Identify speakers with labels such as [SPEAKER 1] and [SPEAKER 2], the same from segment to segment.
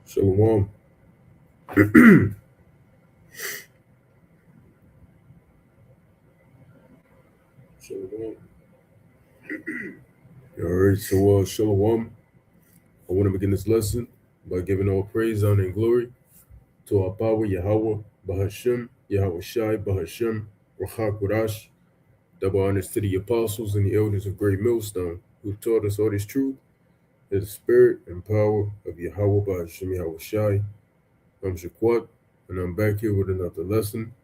[SPEAKER 1] Shalom. Shalom. All right, so Shalom. I want to begin this lesson by giving all praise, honor, and glory to our power, Yahweh, Bahashem, Yahweh Shai, Bahashem, Rachak Wadash. Double honors to the apostles and the elders of Great Millstone who taught us all this truth, the spirit and power of Yahweh, Bahashem, Yahweh Shai. I'm Shaquat, and I'm back here with another lesson.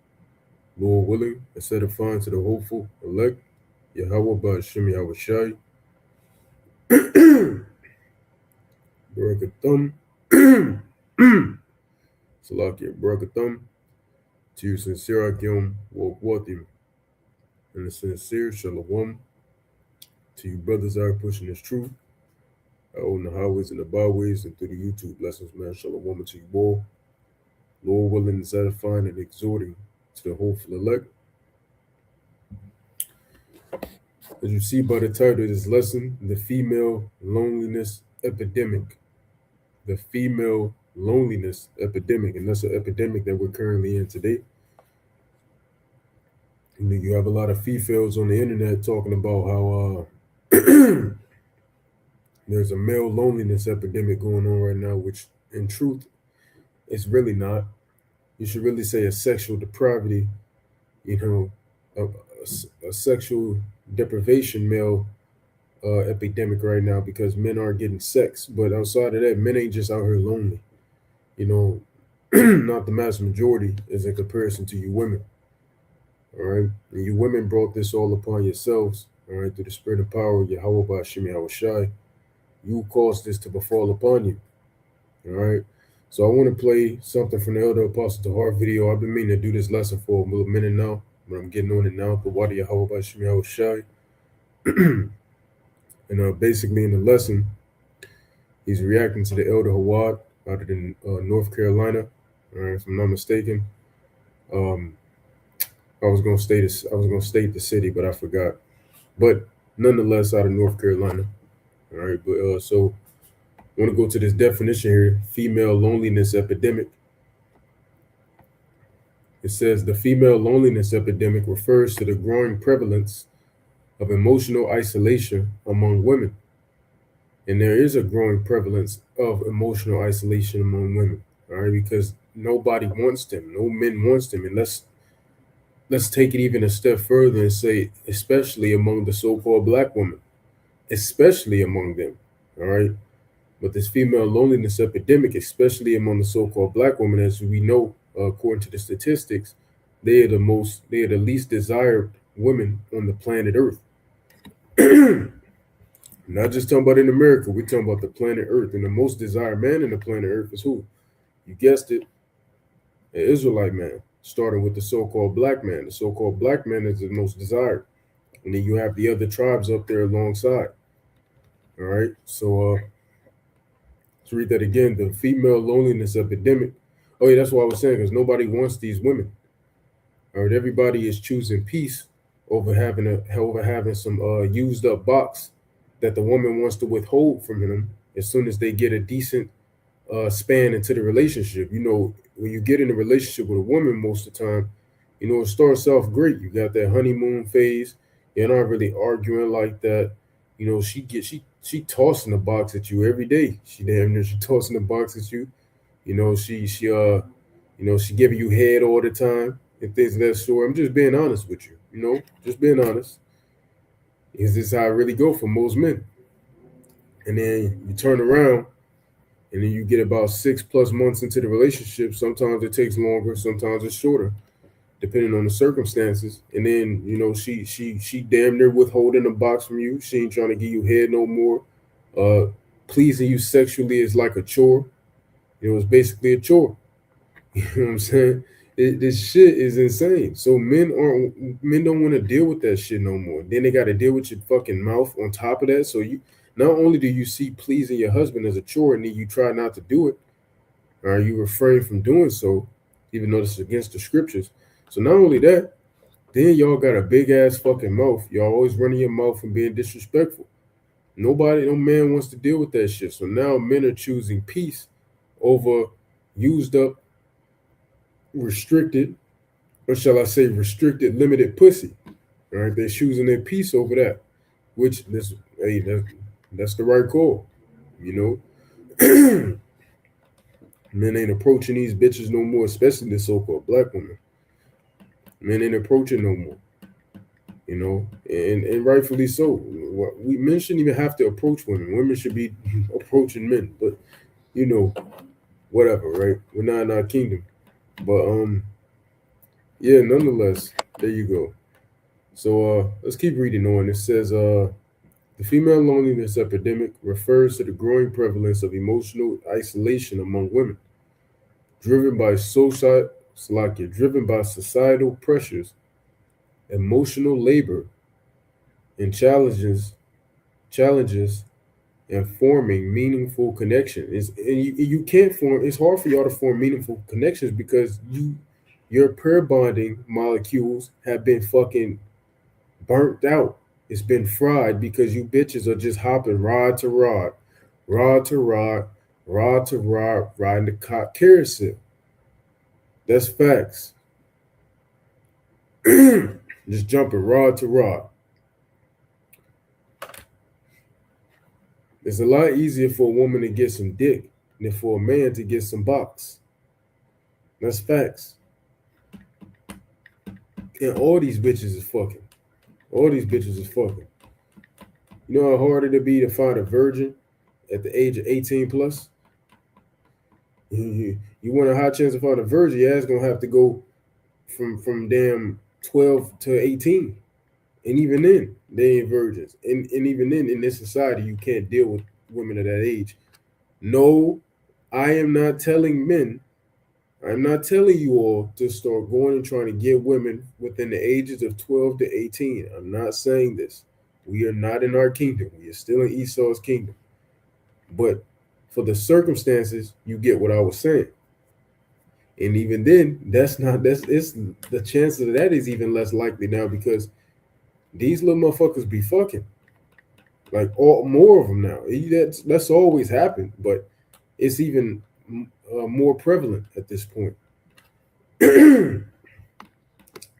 [SPEAKER 1] Lord willing, instead of fine to the hopeful elect, Yahweh, Bahashem, Yahweh Shai. Barakathum. Salakia Barakathum. To you sincere Akim Wokwatim. And a sincere Shalom. To you brothers out pushing this truth. Out on the highways and the byways and through the YouTube lessons, man. Shalom to you all. Lord willing and satisfying and exhorting to the hopeful elect. As you see by the title of this lesson, the female loneliness epidemic. The female loneliness epidemic, and that's an epidemic that we're currently in today. You have a lot of females on the internet talking about how there's a male loneliness epidemic going on right now, which in truth, it's really not. You should really say a sexual depravity, a sexual deprivation male epidemic right now because men aren't getting sex. But outside of that, men ain't just out here lonely. Not the mass majority is in comparison to you women. All right. And you women brought this all upon yourselves, all right, through the spirit and power of Yahweh Ba'ashim Yahweh Shai. You caused this to befall upon you. All right. So I want to play something from the Elder Apostle Tahar video. I've been meaning to do this lesson for a little minute now, but I'm getting on it now. But why do Yahweh Ba'ashim Yahweh Shai? And basically in the lesson, he's reacting to the Elder Hawad out of North Carolina. All right, if I'm not mistaken. I was gonna state the city, but I forgot. But nonetheless, out of North Carolina. All right, but so I want to go to this definition here: female loneliness epidemic. It says the female loneliness epidemic refers to the growing prevalence of emotional isolation among women, and there is a growing prevalence of emotional isolation among women. All right, because nobody wants them, no men wants them, and let's take it even a step further and say, especially among the so-called black women, especially among them, all right? But this female loneliness epidemic, especially among the so-called black women, as we know, according to the statistics, they are the least desired women on the planet Earth. Not just talking about in America, we're talking about the planet Earth. And the most desired man in the planet Earth is who? You guessed it, an Israelite man. Starting with the so-called black man. The so-called black man is the most desired. And then you have the other tribes up there alongside. All right. So let's read that again. The female loneliness epidemic. Oh, yeah, that's what I was saying, because nobody wants these women. All right. Everybody is choosing peace over having some used up box that the woman wants to withhold from him as soon as they get a decent span into the relationship. When you get in a relationship with a woman, most of the time, it starts off great. You got that honeymoon phase. You're not really arguing like that. She tossing the box at you every day. She tossing the box at you. She giving you head all the time and things of that sort. I'm just being honest with you. Just being honest. Because this is how it really go for most men. And then you turn around. And then you get about 6+ months into the relationship. Sometimes it takes longer, sometimes it's shorter. depending on the circumstances. And then she damn near withholding a box from you. She ain't trying to give you head no more. Uh, Pleasing you sexually is like a chore. It's basically a chore. You know what I'm saying? This shit is insane. So men don't want to deal with that shit no more. Then they got to deal with your fucking mouth on top of that. So you not only do you see pleasing your husband as a chore, and then you try not to do it, or you refrain from doing so, even though it's against the scriptures. So not only that, then y'all got a big ass fucking mouth. Y'all always running your mouth and being disrespectful. No man wants to deal with that shit. So now men are choosing peace over used up, restricted, or shall I say restricted, limited pussy. All right, they're choosing their peace over that, which that's the right call. You know, men ain't approaching these bitches no more, especially the so-called black women. Men ain't approaching no more. And rightfully so. We men shouldn't even have to approach women. Women should be approaching men. But you know, whatever, right? We're not in our kingdom. But yeah, nonetheless, there you go. So let's keep reading on. It says the female loneliness epidemic refers to the growing prevalence of emotional isolation among women, driven by driven by societal pressures, emotional labor, and challenges and forming meaningful connections. You can't form. It's hard for y'all to form meaningful connections because your pair bonding molecules have been fucking burnt out. It's been fried because you bitches are just hopping rod to rod, rod to rod, rod to rod, riding the cop carousel. That's facts. Just jumping rod to rod. It's a lot easier for a woman to get some dick than for a man to get some box. That's facts. And all these bitches is fucking. All these bitches is fucking. You know how hard it'd be to find a virgin at the age of 18 plus? You want a high chance to find a virgin, your ass gonna have to go from damn 12 to 18. And even then, they ain't virgins. And even then, in this society, you can't deal with women of that age. No, I am not telling men, I'm not telling you all to start going and trying to get women within the ages of 12 to 18. I'm not saying this. We are not in our kingdom. We are still in Esau's kingdom. But for the circumstances, you get what I was saying. And even then, it's the chance of that is even less likely now because these little motherfuckers be fucking. Like all more of them now. That's always happened, but it's even more prevalent at this point.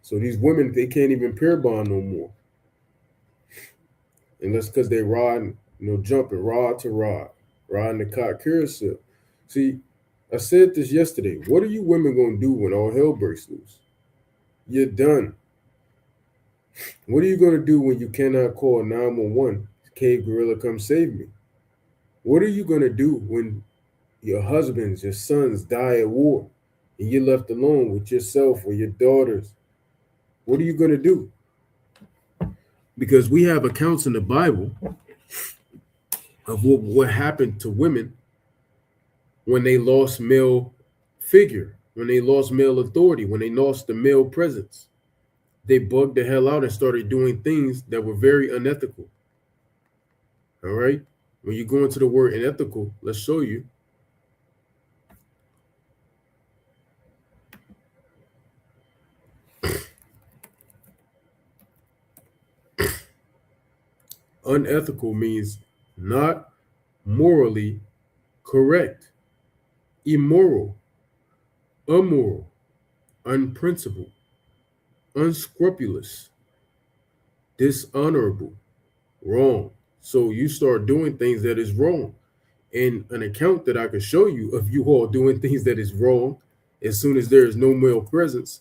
[SPEAKER 1] So these women, they can't even pair bond no more, and that's because they riding, jumping rod to rod, riding the cock carousel. See, I said this yesterday. What are you women gonna do when all hell breaks loose? You're done. What are you gonna do when you cannot call 911? Cave gorilla, come save me. What are you gonna do when your husbands, your sons die at war, and you're left alone with yourself or your daughters? What are you gonna do? Because we have accounts in the Bible of what happened to women when they lost male figure, when they lost male authority, when they lost the male presence. They bugged the hell out and started doing things that were very unethical. All right? When you go into the word unethical, let's show you. Unethical means not morally correct, immoral, immoral, unprincipled, unscrupulous, dishonorable, wrong. So you start doing things that is wrong. And an account that I could show you of you all doing things that is wrong as soon as there is no male presence,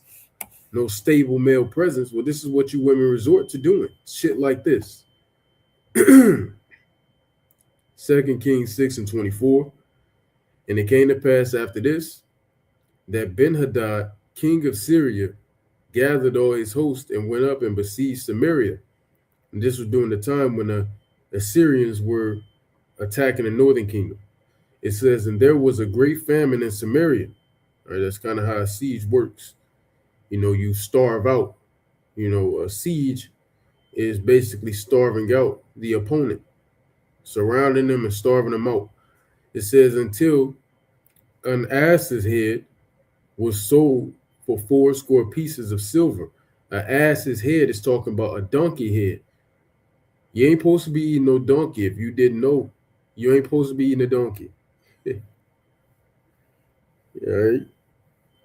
[SPEAKER 1] no stable male presence. Well, this is what you women resort to doing. Shit like this. 2 Kings 6 and 24. And it came to pass after this that Ben-Hadad, king of Syria, gathered all his host and went up and besieged Samaria. And this was during the time when the Assyrians were attacking the northern kingdom. It says, and there was a great famine in Samaria. All right, that's kind of how a siege works. You starve out. A siege is basically starving out the opponent, surrounding them and starving them out. It says, until an ass's head was sold for 80 pieces of silver. An ass's head is talking about a donkey head. You ain't supposed to be eating no donkey if you didn't know. You ain't supposed to be eating a donkey. All right.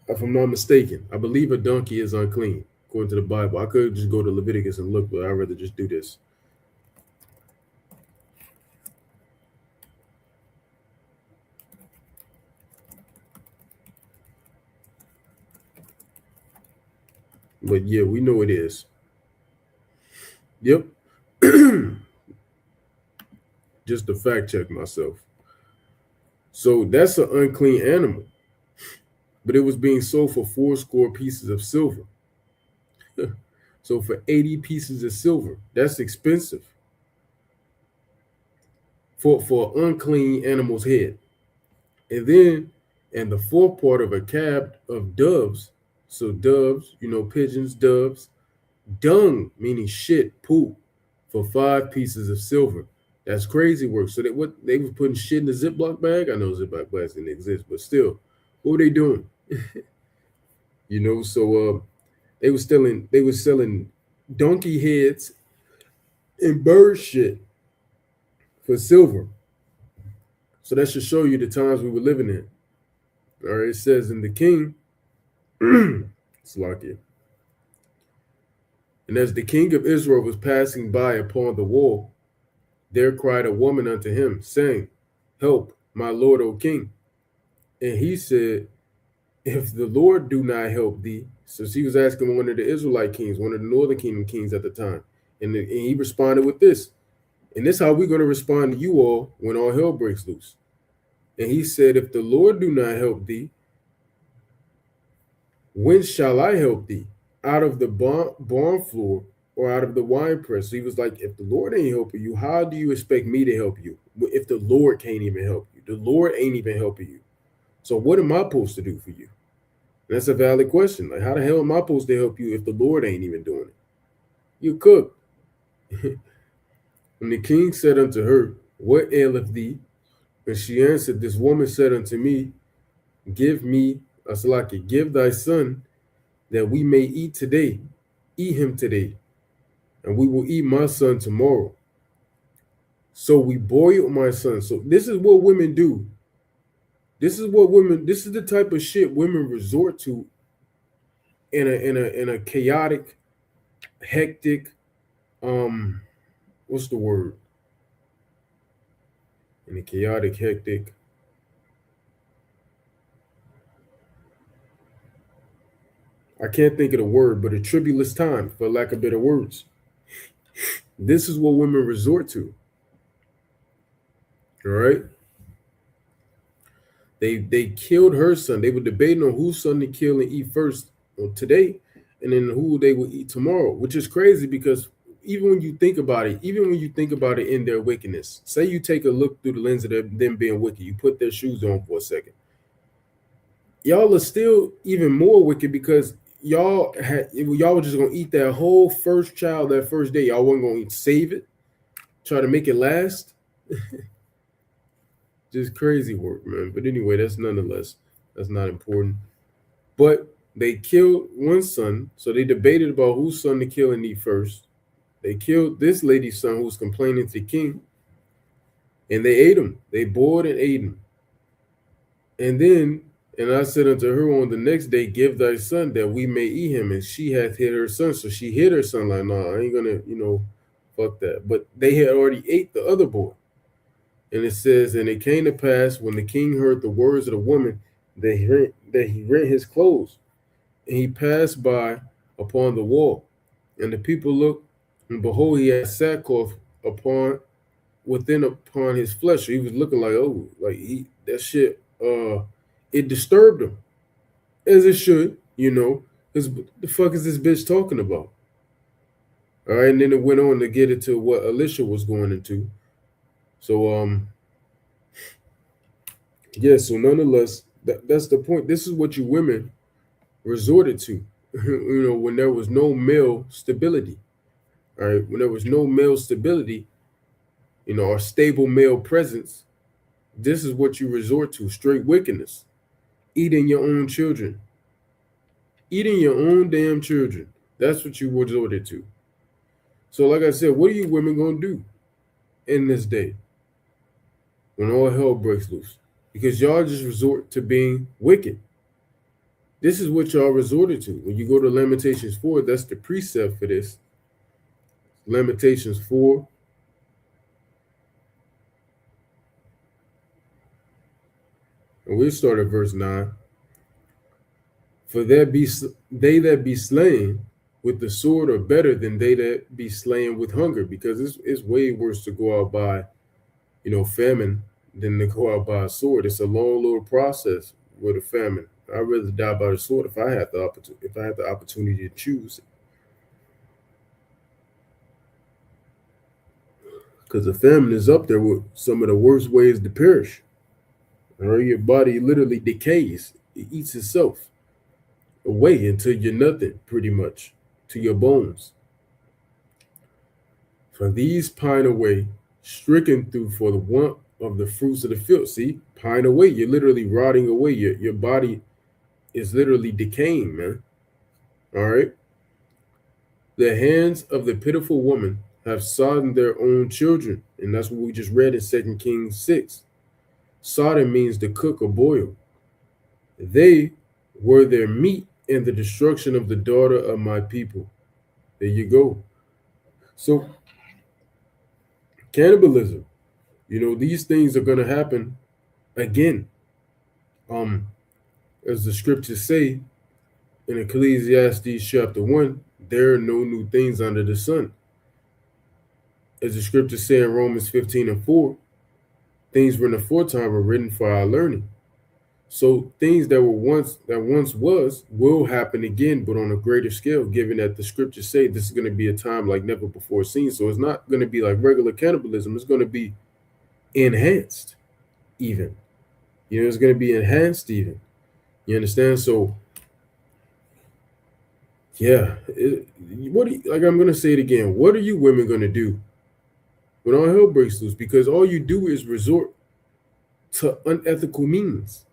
[SPEAKER 1] If I'm not mistaken, I believe a donkey is unclean, according to the Bible. I could just go to Leviticus and look, but I'd rather just do this. But yeah, we know it is. Yep. Just to fact check myself. So that's an unclean animal, but it was being sold for 80 pieces of silver. So for 80 pieces of silver, that's expensive for unclean animal's head. And then, and the fourth part of a cab of doves. So doves, pigeons, doves, dung, meaning shit, poop, for 5 pieces of silver. That's crazy work. So what they was putting shit in the Ziploc bag. I know Ziploc bags didn't exist, but still, what were they doing? So they were selling donkey heads and bird shit for silver. So that should show you the times we were living in. All right, it says, in the king, Slakia. And as the king of Israel was passing by upon the wall, there cried a woman unto him, saying, help, my lord, O king. And he said, if the Lord do not help thee. So she was asking one of the Israelite kings, one of the northern kingdom kings at the time. And he responded with this. And this is how we're going to respond to you all when all hell breaks loose. And he said, if the Lord do not help thee, when shall I help thee? Out of the barn floor or out of the winepress? So he was like, if the Lord ain't helping you, how do you expect me to help you? If the Lord can't even help you, the Lord ain't even helping you. So what am I supposed to do for you? And that's a valid question. Like, how the hell am I supposed to help you if the Lord ain't even doing it? You cook. And the king said unto her, what aileth thee? And she answered, this woman said unto me, give me, Asalaki, give thy son that we may eat today. Eat him today, and we will eat my son tomorrow. So we boiled my son. So this is what women do. This is the type of shit women resort to in a chaotic, hectic, what's the word? In a chaotic, hectic. I can't think of the word, but a tribulous time, for lack of better words. This is what women resort to. All right. They killed her son. They were debating on whose son to kill and eat first today, and then who they will eat tomorrow, which is crazy because even when you think about it, in their wickedness, say you take a look through the lens of them being wicked, you put their shoes on for a second. Y'all are still even more wicked because y'all were just gonna eat that whole first child that first day. Y'all wasn't gonna save it, try to make it last. Just crazy work, man. But anyway, that's not important. But they killed one son, so they debated about whose son to kill and eat first. They killed this lady's son who was complaining to the king, and they ate him. They boiled and ate him. And I said unto her on the next day, give thy son that we may eat him. And she hath hid her son. So she hid her son like, nah, I ain't gonna, fuck that. But they had already ate the other boy. And it says, and it came to pass when the king heard the words of the woman that he rent his clothes, and he passed by upon the wall. And the people looked, and behold, he had sackcloth upon his flesh. So he was looking like, oh, like that shit, it disturbed him, as it should, Because the fuck is this bitch talking about? All right, and then it went on to get into what Alicia was going into. So yeah, so nonetheless, that's the point. This is what you women resorted to. When there was no male stability. All right, when there was no male stability, or stable male presence, this is what you resort to: straight wickedness, eating your own children, eating your own damn children. That's what you resorted to. So, like I said, what are you women gonna do in this day when all hell breaks loose? Because y'all just resort to being wicked. This is what y'all resorted to. When you go to Lamentations 4, that's the precept for this. Lamentations 4, and we'll start at verse 9. For they that be slain with the sword are better than they that be slain with hunger, because it's way worse to go out by, famine than to go out by a sword. It's a long little process with a famine. I'd rather die by the sword if I had the opportunity. If I had the opportunity to choose, because a famine is up there with some of the worst ways to perish. Your body literally decays; it eats itself away until you're nothing, pretty much, to your bones. For these pine away, stricken through for the want of the fruits of the field. See, pine away. You're literally rotting away. Your body is literally decaying, man. All right. The hands of the pitiful woman have sodden their own children. And that's what we just read in 2 Kings 6. Sodden means to cook or boil. They were their meat in the destruction of the daughter of my people. There you go. So, cannibalism, these things are going to happen again. Um, as the scriptures say in Ecclesiastes chapter 1, there are no new things under the sun. As the scriptures say in Romans 15 and 4, things written aforetime were written for our learning. So things that once was will happen again, but on a greater scale, given that the scriptures say this is going to be a time like never before seen. So it's not going to be like regular cannibalism, it's going to be enhanced even. It's going to be enhanced even. You understand? So yeah, like I'm going to say it again. What are you women going to do when all hell breaks loose? Because all you do is resort to unethical means.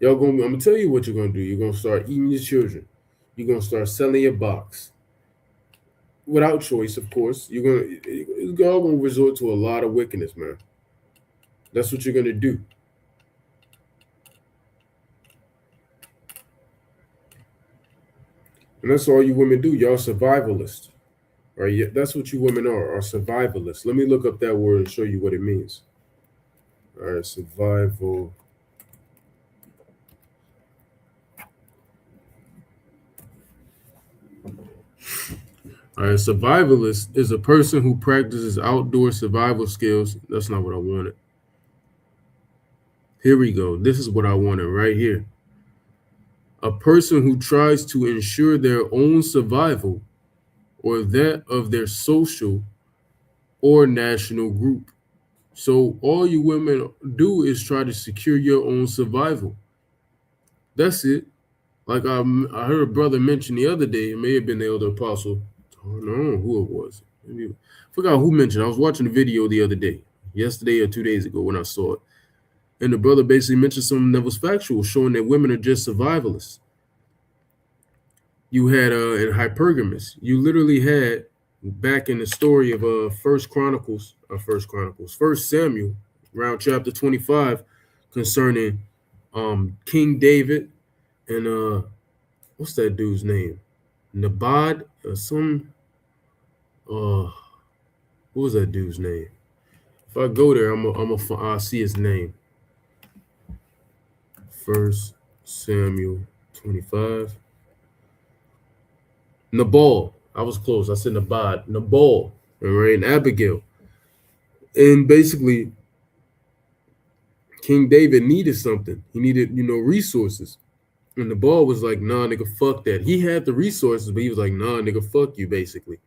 [SPEAKER 1] I'm gonna tell you what you're gonna do. You're gonna start eating your children. You're gonna start selling your box. Without choice, of course. You're all gonna resort to a lot of wickedness, man. That's what you're gonna do. And that's all you women do. Y'all survivalists. Right? That's what you women are survivalists. Let me look up that word and show you what it means. All right, survival. All right, survivalist is a person who practices outdoor survival skills. That's not what I wanted. Here we go. This is what I wanted right here. A person who tries to ensure their own survival or that of their social or national group. So all you women do is try to secure your own survival. That's it. Like I heard a brother mention the other day, it may have been the elder apostle. I don't know who it was. Maybe, I forgot who mentioned. I was watching a video the other day, yesterday or 2 days ago when I saw it. And the brother basically mentioned something that was factual, showing that women are just survivalists. You had in Hypergamus, you literally had back in the story of First Samuel, around chapter 25, concerning King David and what's that dude's name? Nabad or some what was that dude's name? If I go there, I'll see his name. First Samuel 25. Nabal. I was close. I said Nabad. Nabal. All right, and Abigail. And basically, King David needed something. He needed, resources. And the ball was like, nah, nigga, fuck that. He had the resources, but he was like, nah, nigga, fuck you, basically.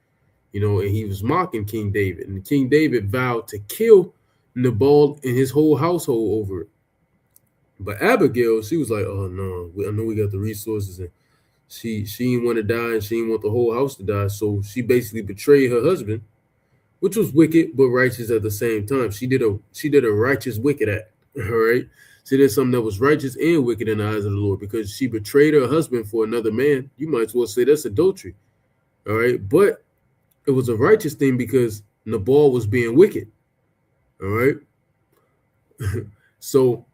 [SPEAKER 1] And he was mocking King David. And King David vowed to kill Nabal and his whole household over it. But Abigail, she was like, oh no, I know we got the resources, and she didn't want to die, and she didn't want the whole house to die. So she basically betrayed her husband, which was wicked but righteous at the same time. She did a righteous wicked act. All right. She did something that was righteous and wicked in the eyes of the Lord because she betrayed her husband for another man. You might as well say that's adultery. All right. But it was a righteous thing because Nabal was being wicked. All right. So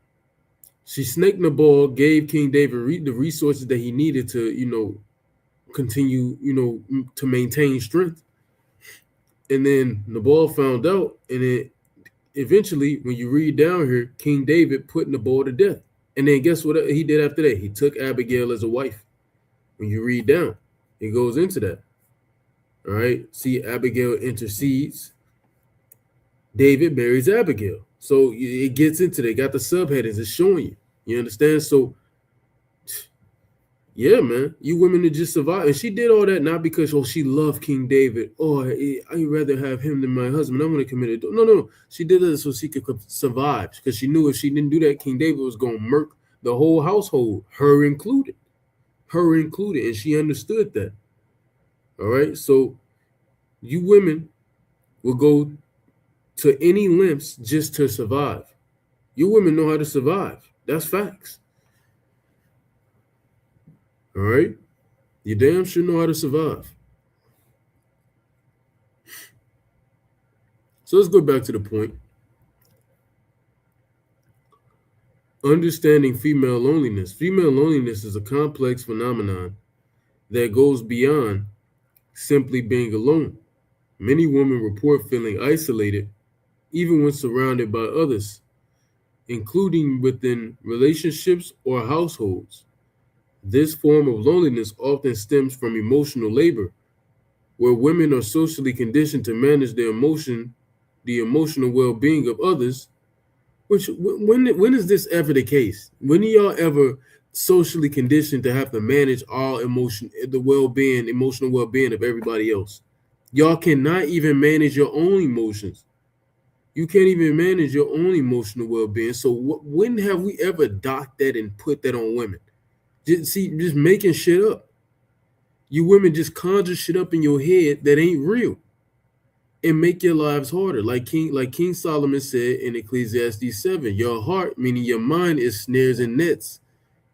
[SPEAKER 1] she snaked Nabal, gave King David the resources that he needed to, continue, to maintain strength. And then Nabal found out, and then eventually, when you read down here, King David put Nabal to death. And then guess what he did after that? He took Abigail as a wife. When you read down, it goes into that. All right. See, Abigail intercedes. David marries Abigail. So it gets into they got the subheadings. It's showing you. You understand? So yeah, man, you women to just survive. And she did all that not because she loved King David. Oh, I'd rather have him than my husband. I'm going to commit it. No. She did it so she could survive because she knew if she didn't do that, King David was going to murk the whole household, her included. And she understood that. All right. So you women will go to any lengths just to survive. You women know how to survive. That's facts. All right. You damn sure know how to survive. So let's go back to the point. Understanding female loneliness. Female loneliness is a complex phenomenon that goes beyond simply being alone. Many women report feeling isolated even when surrounded by others, including within relationships or households. This form of loneliness often stems from emotional labor, where women are socially conditioned to manage the emotional well-being of others. Which when is this ever the case? When are y'all ever socially conditioned to have to manage all emotional well-being of everybody else? Y'all cannot even manage your own emotions. You can't even manage your own emotional well-being. So when have we ever docked that and put that on women? Just making shit up. You women just conjure shit up in your head that ain't real and make your lives harder. Like King Solomon said in Ecclesiastes 7, your heart, meaning your mind, is snares and nets.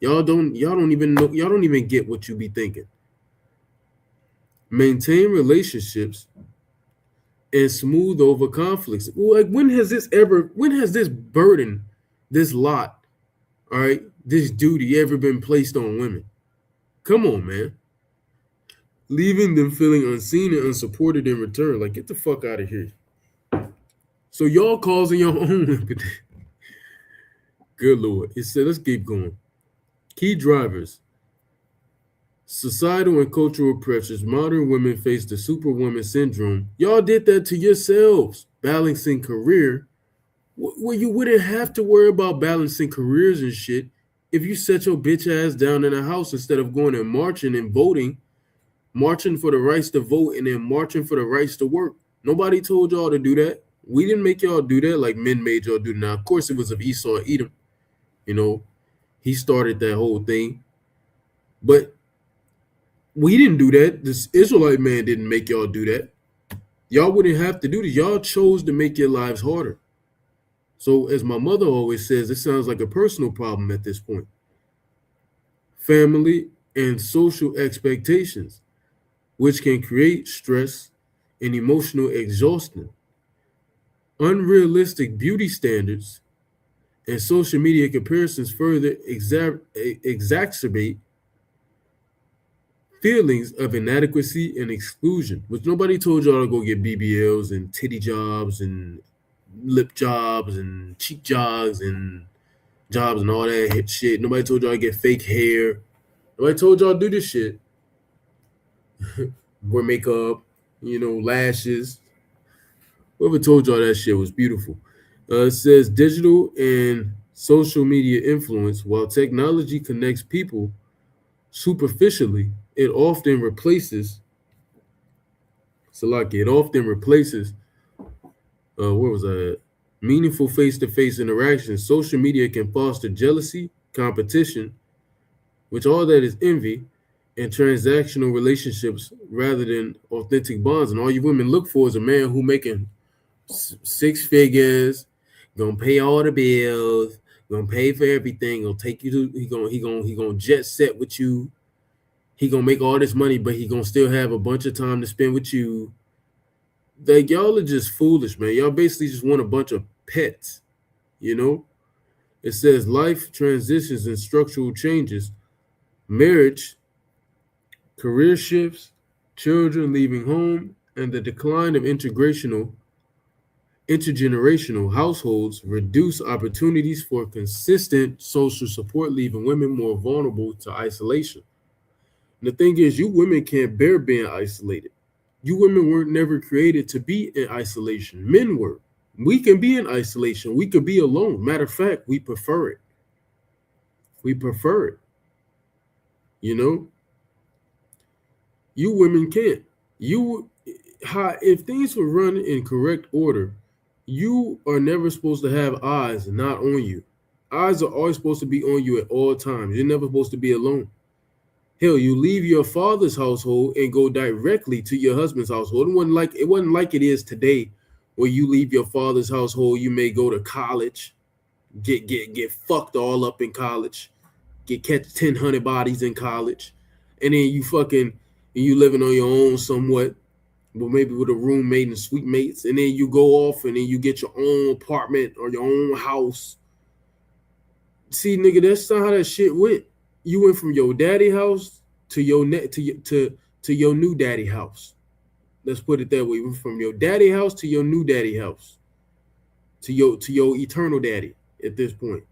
[SPEAKER 1] Y'all don't even know, y'all don't even get what you be thinking. Maintain relationships and smooth over conflicts. Like when has this burden, this lot, all right, this duty ever been placed on women? Come on, man. Leaving them feeling unseen and unsupported in return. Like, get the fuck out of here. So y'all causing your own. Good Lord. It said, let's keep going. Key drivers. Societal and cultural pressures. Modern women face the superwoman syndrome. Y'all did that to yourselves. Balancing career. Well, you wouldn't have to worry about balancing careers and shit if you set your bitch ass down in a house instead of going and marching and voting, marching for the rights to vote and then marching for the rights to work. Nobody told y'all to do that. We didn't make y'all do that like men made y'all do. Now, of course, it was of Esau and Edom. He started that whole thing. But we didn't do that. This Israelite man didn't make y'all do that. Y'all wouldn't have to do this. Y'all chose to make your lives harder. So as my mother always says, it sounds like a personal problem at this point. Family and social expectations, which can create stress and emotional exhaustion. Unrealistic beauty standards and social media comparisons further exacerbate feelings of inadequacy and exclusion, which nobody told y'all to go get BBLs and titty jobs and lip jobs and cheek jobs and all that shit. Nobody told y'all to get fake hair. Nobody told y'all to do this shit. Wear makeup, lashes. Whoever told y'all that shit was beautiful. It says digital and social media influence. While technology connects people, Superficially, it often replaces, Salaki, it often replaces, where was I at? Meaningful face to face interactions. Social media can foster jealousy, competition, which all that is envy, and transactional relationships rather than authentic bonds. And all you women look for is a man who making six figures, gonna pay all the bills, gonna pay for everything, gonna take you to he gonna jet set with you. He gonna make all this money, but he gonna still have a bunch of time to spend with you. Like y'all are just foolish, man. Y'all basically just want a bunch of pets, you know? It says life transitions and structural changes, marriage, career shifts, children leaving home, and the decline of intergenerational households reduce opportunities for consistent social support, leaving women more vulnerable to isolation. And the thing is, you women can't bear being isolated. You women weren't never created to be in isolation. Men were. We can be in isolation. We could be alone. Matter of fact, we prefer it. We prefer it. You know, you women can't. You, if things were run in correct order, you are never supposed to have eyes not on you. Eyes are always supposed to be on you at all times. You're never supposed to be alone. Hell, you leave your father's household and go directly to your husband's household. It wasn't like it is today, where you leave your father's household. You may go to college, get fucked all up in college, catch 1,000 bodies in college, and then you living on your own somewhat, but maybe with a roommate and suite mates, and then you go off and then you get your own apartment or your own house. See, nigga, that's not how that shit went. You went from your daddy house to your to your new daddy house. Let's put it that way. You went from your daddy house to your new daddy house, to your eternal daddy at this point.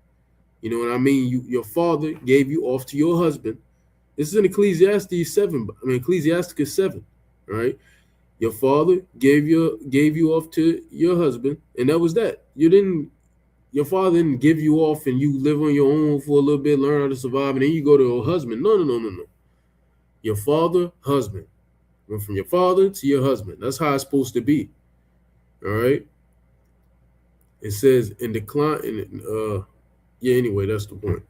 [SPEAKER 1] You know what I mean? Your father gave you off to your husband. This is in Ecclesiastes 7. I mean Ecclesiasticus 7, right? Your father gave you off to your husband, and that was that. Your father didn't give you off and you live on your own for a little bit, learn how to survive, and then you go to your husband. No. Your father, husband. Went from your father to your husband. That's how it's supposed to be. All right. It says in decline. Anyway, that's the point.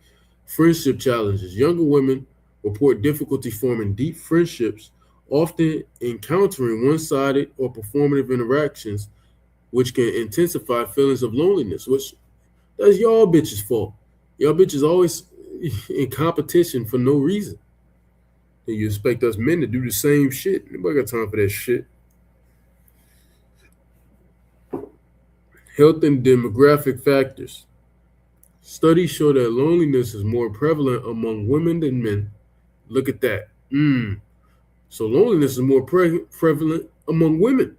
[SPEAKER 1] Friendship challenges. Younger women report difficulty forming deep friendships, often encountering one-sided or performative interactions, which can intensify feelings of loneliness, which that's y'all bitches' fault. Y'all bitches always in competition for no reason. And you expect us men to do the same shit. Nobody got time for that shit. Health and demographic factors. Studies show that loneliness is more prevalent among women than men. Look at that. So loneliness is more prevalent among women.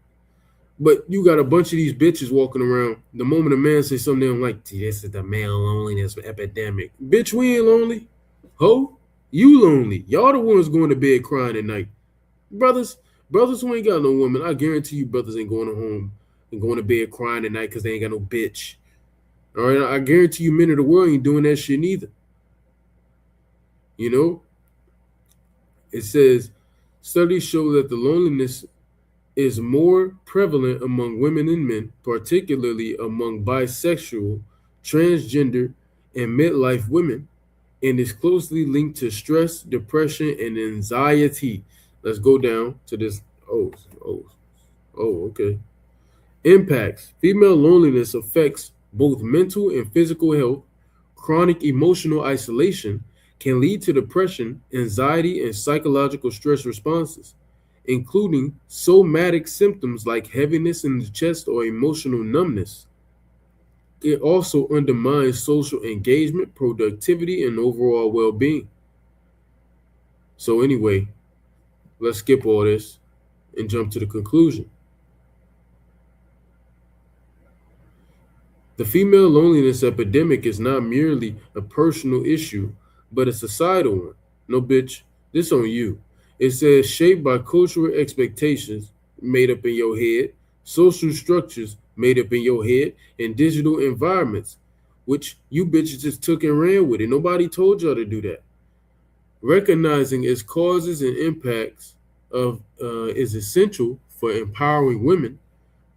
[SPEAKER 1] But you got a bunch of these bitches walking around. The moment a man says something they don't like, this is the male loneliness epidemic. Bitch, we ain't lonely. Ho, you lonely. Y'all the ones going to bed crying at night. Brothers who ain't got no woman, I guarantee you brothers ain't going home and going to bed crying at night because they ain't got no bitch. All right, I guarantee you men of the world ain't doing that shit neither. You know? It says, studies show that the loneliness is more prevalent among women and men, particularly among bisexual, transgender, and midlife women, and is closely linked to stress, depression, and anxiety. Let's go down to this. Okay. Impacts. Female loneliness affects both mental and physical health. Chronic emotional isolation can lead to depression, anxiety, and psychological stress responses, including somatic symptoms like heaviness in the chest or emotional numbness. It also undermines social engagement, productivity, and overall well-being. So anyway, let's skip all this and jump to the conclusion. The female loneliness epidemic is not merely a personal issue, but a societal one. No, bitch, this on you. It says shaped by cultural expectations made up in your head, social structures made up in your head, and digital environments, which you bitches just took and ran with it. Nobody told y'all to do that. Recognizing its causes and impacts of is essential for empowering women,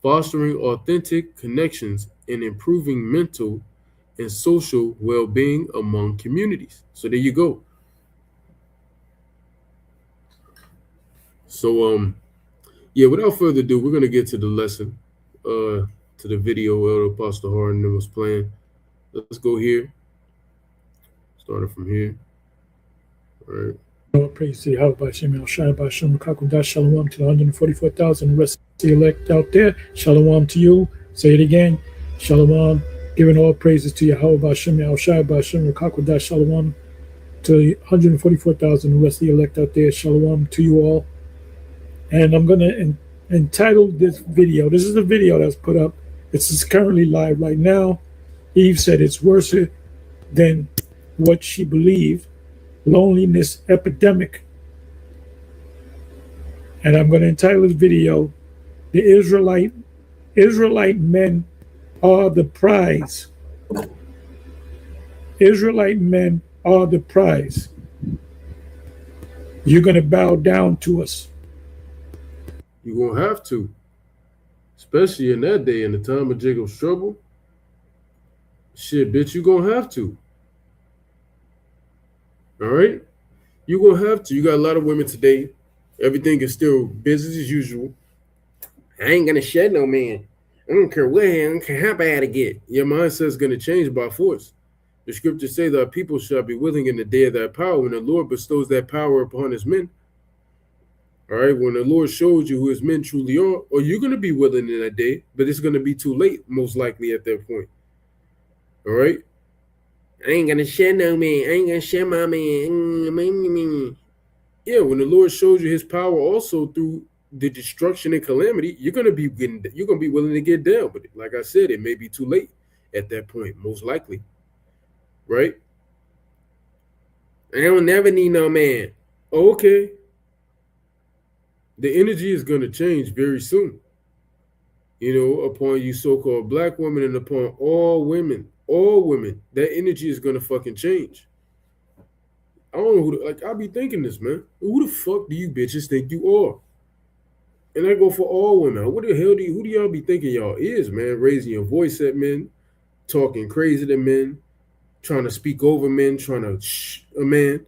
[SPEAKER 1] fostering authentic connections, and improving mental and social well-being among communities. So there you go. So yeah, without further ado, we're gonna get to the lesson, to the video Elder Apostle Harden was playing. Let's go here. Starting from here. All right.
[SPEAKER 2] Lord, praise to Yahweh Bashem, El Shai Bashem, Kakudah, Shalom to the 144,000, the rest of the elect out there. Shalom to you. Say it again. Shalom. Giving all praises to Yahweh Bashem, El Shai Bashem, Kakudah, Shalom to the 144,000, the rest of the elect out there. Shalom to you all. And I'm going to entitle this video. This is the video that's put up. It's currently live right now. Eve said it's worse than what she believed. Loneliness epidemic. And I'm going to entitle this video, The Israelite Men Are the Prize. Israelite men are the prize. You're going to bow down to us.
[SPEAKER 1] You're going to have to. Especially in that day, in the time of Jacob's trouble. Shit, bitch, you're going to have to. All right? You're going to have to. You got a lot of women today. Everything is still business as usual. I ain't going to shed no man. I don't care what, I don't care how bad it get. Your mindset's going to change by force. The scriptures say that people shall be willing in the day of that power when the Lord bestows that power upon his men. All right, when the Lord shows you who his men truly are, or you're going to be willing in that day, but it's going to be too late, most likely at that point. All right? I ain't going to shed no man. I ain't going to shed my man. Yeah, when the Lord shows you his power also through the destruction and calamity, you're going to be willing to get down. But like I said, it may be too late at that point, most likely. Right? I don't never need no man. Okay. The energy is going to change very soon. Upon you so-called black women and upon all women, that energy is going to fucking change. I don't know I be thinking this, man. Who the fuck do you bitches think you are? And I go for all women. What the hell who do y'all be thinking y'all is, man? Raising your voice at men, talking crazy to men, trying to speak over men, trying to shh a man.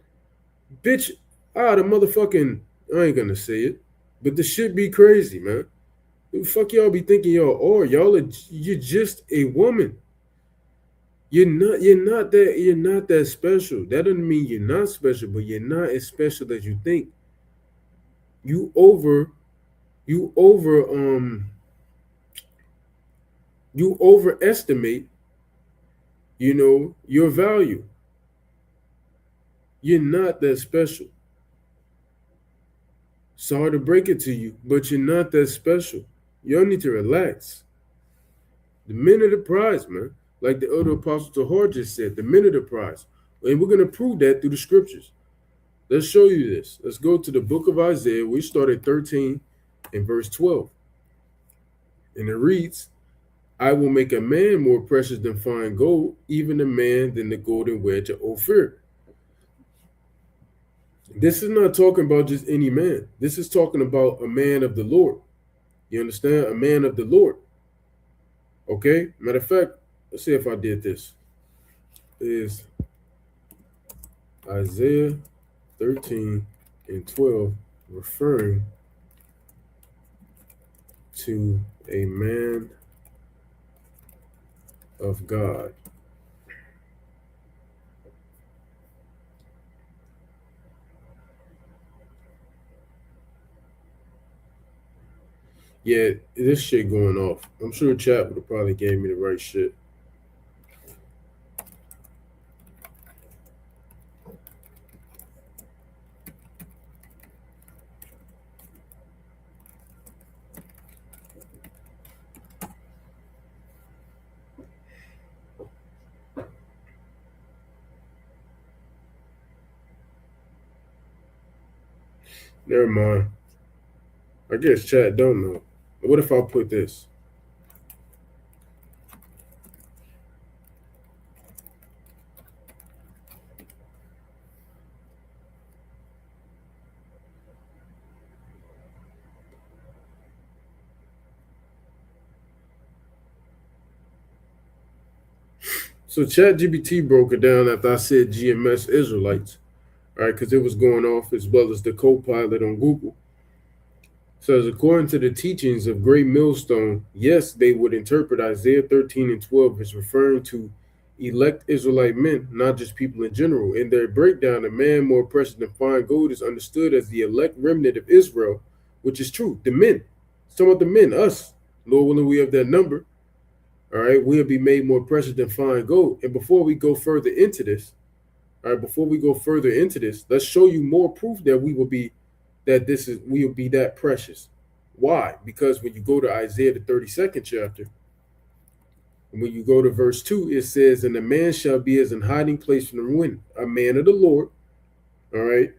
[SPEAKER 1] Bitch, the motherfucking, I ain't gonna say it, but the shit be crazy, man. Who the fuck y'all be thinking y'all are? You're just a woman. You're not that special. That doesn't mean you're not special, but you're not as special as you think. You overestimate, your value. You're not that special. Sorry to break it to you, but you're not that special. Y'all need to relax. The men are the prize, man. Like the other apostle Tahar just said, the men are the prize. And we're going to prove that through the scriptures. Let's show you this. Let's go to the book of Isaiah. We start at 13 and verse 12. And it reads, I will make a man more precious than fine gold, even a man than the golden wedge of Ophir. This is not talking about just any man. This is talking about a man of the Lord. You understand? A man of the Lord. Okay? Matter of fact, let's see if I did this. Is Isaiah 13 and 12 referring to a man of God? Yeah, this shit going off. I'm sure chat would have probably gave me the right shit. Never mind. I guess chat don't know. What if I put this? So ChatGPT broke it down after I said GMS Israelites, all right, because it was going off as well as the co-pilot on Google. Says according to the teachings of Great Millstone, yes, they would interpret Isaiah 13 and 12 as referring to elect Israelite men, not just people in general. In their breakdown, a man more precious than fine gold is understood as the elect remnant of Israel, which is true. The men. It's talking about the men, us. Lord willing, we have that number. All right, we'll be made more precious than fine gold. And before we go further into this, all right, before we go further into this, let's show you more proof that we will be that precious. Why? Because when you go to Isaiah the 32nd chapter, and when you go to verse 2, it says, and the man shall be as an hiding place from the wind, a man of the Lord, all right,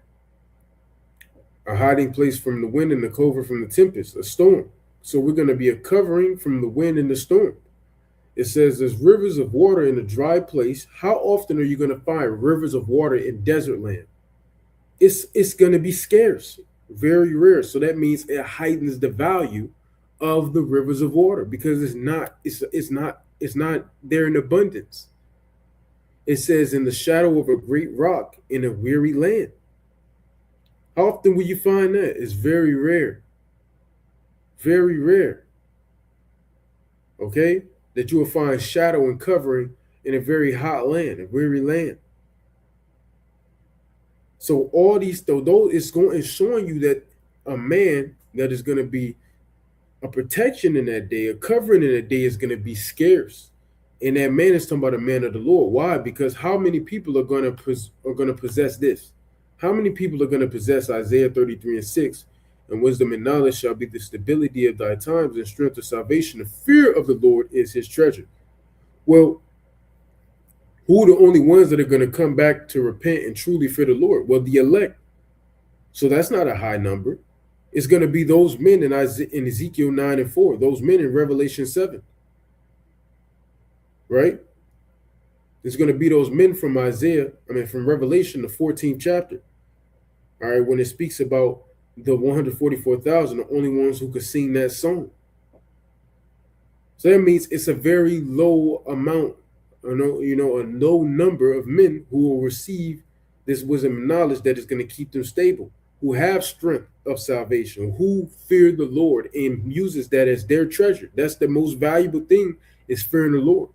[SPEAKER 1] a hiding place from the wind and the covert from the tempest, a storm. So we're going to be a covering from the wind and the storm. It says there's rivers of water in a dry place. How often are you going to find rivers of water in desert land? It's going to be scarce, very rare. So that means it heightens the value of the rivers of water because it's not there in abundance. It says in the shadow of a great rock in a weary land. How often will you find that? It's very rare. Very rare. Okay? That you will find shadow and covering in a very hot land, a weary land. So all these, though it's showing you that a man that is going to be a protection in that day, a covering in that day is going to be scarce. And that man is talking about a man of the Lord. Why? Because how many people are going to possess this? How many people are going to possess Isaiah 33 and 6? And wisdom and knowledge shall be the stability of thy times and strength of salvation. The fear of the Lord is his treasure. Well, who are the only ones that are going to come back to repent and truly fear the Lord? Well, the elect. So that's not a high number. It's going to be those men in Ezekiel 9 and 4, those men in Revelation 7. Right? It's going to be those men from from Revelation, the 14th chapter. All right, when it speaks about the 144,000, the only ones who could sing that song. So that means it's a very low amount, a low number of men who will receive this wisdom and knowledge that is going to keep them stable, who have strength of salvation, who fear the Lord and uses that as their treasure. That's the most valuable thing, is fearing the Lord.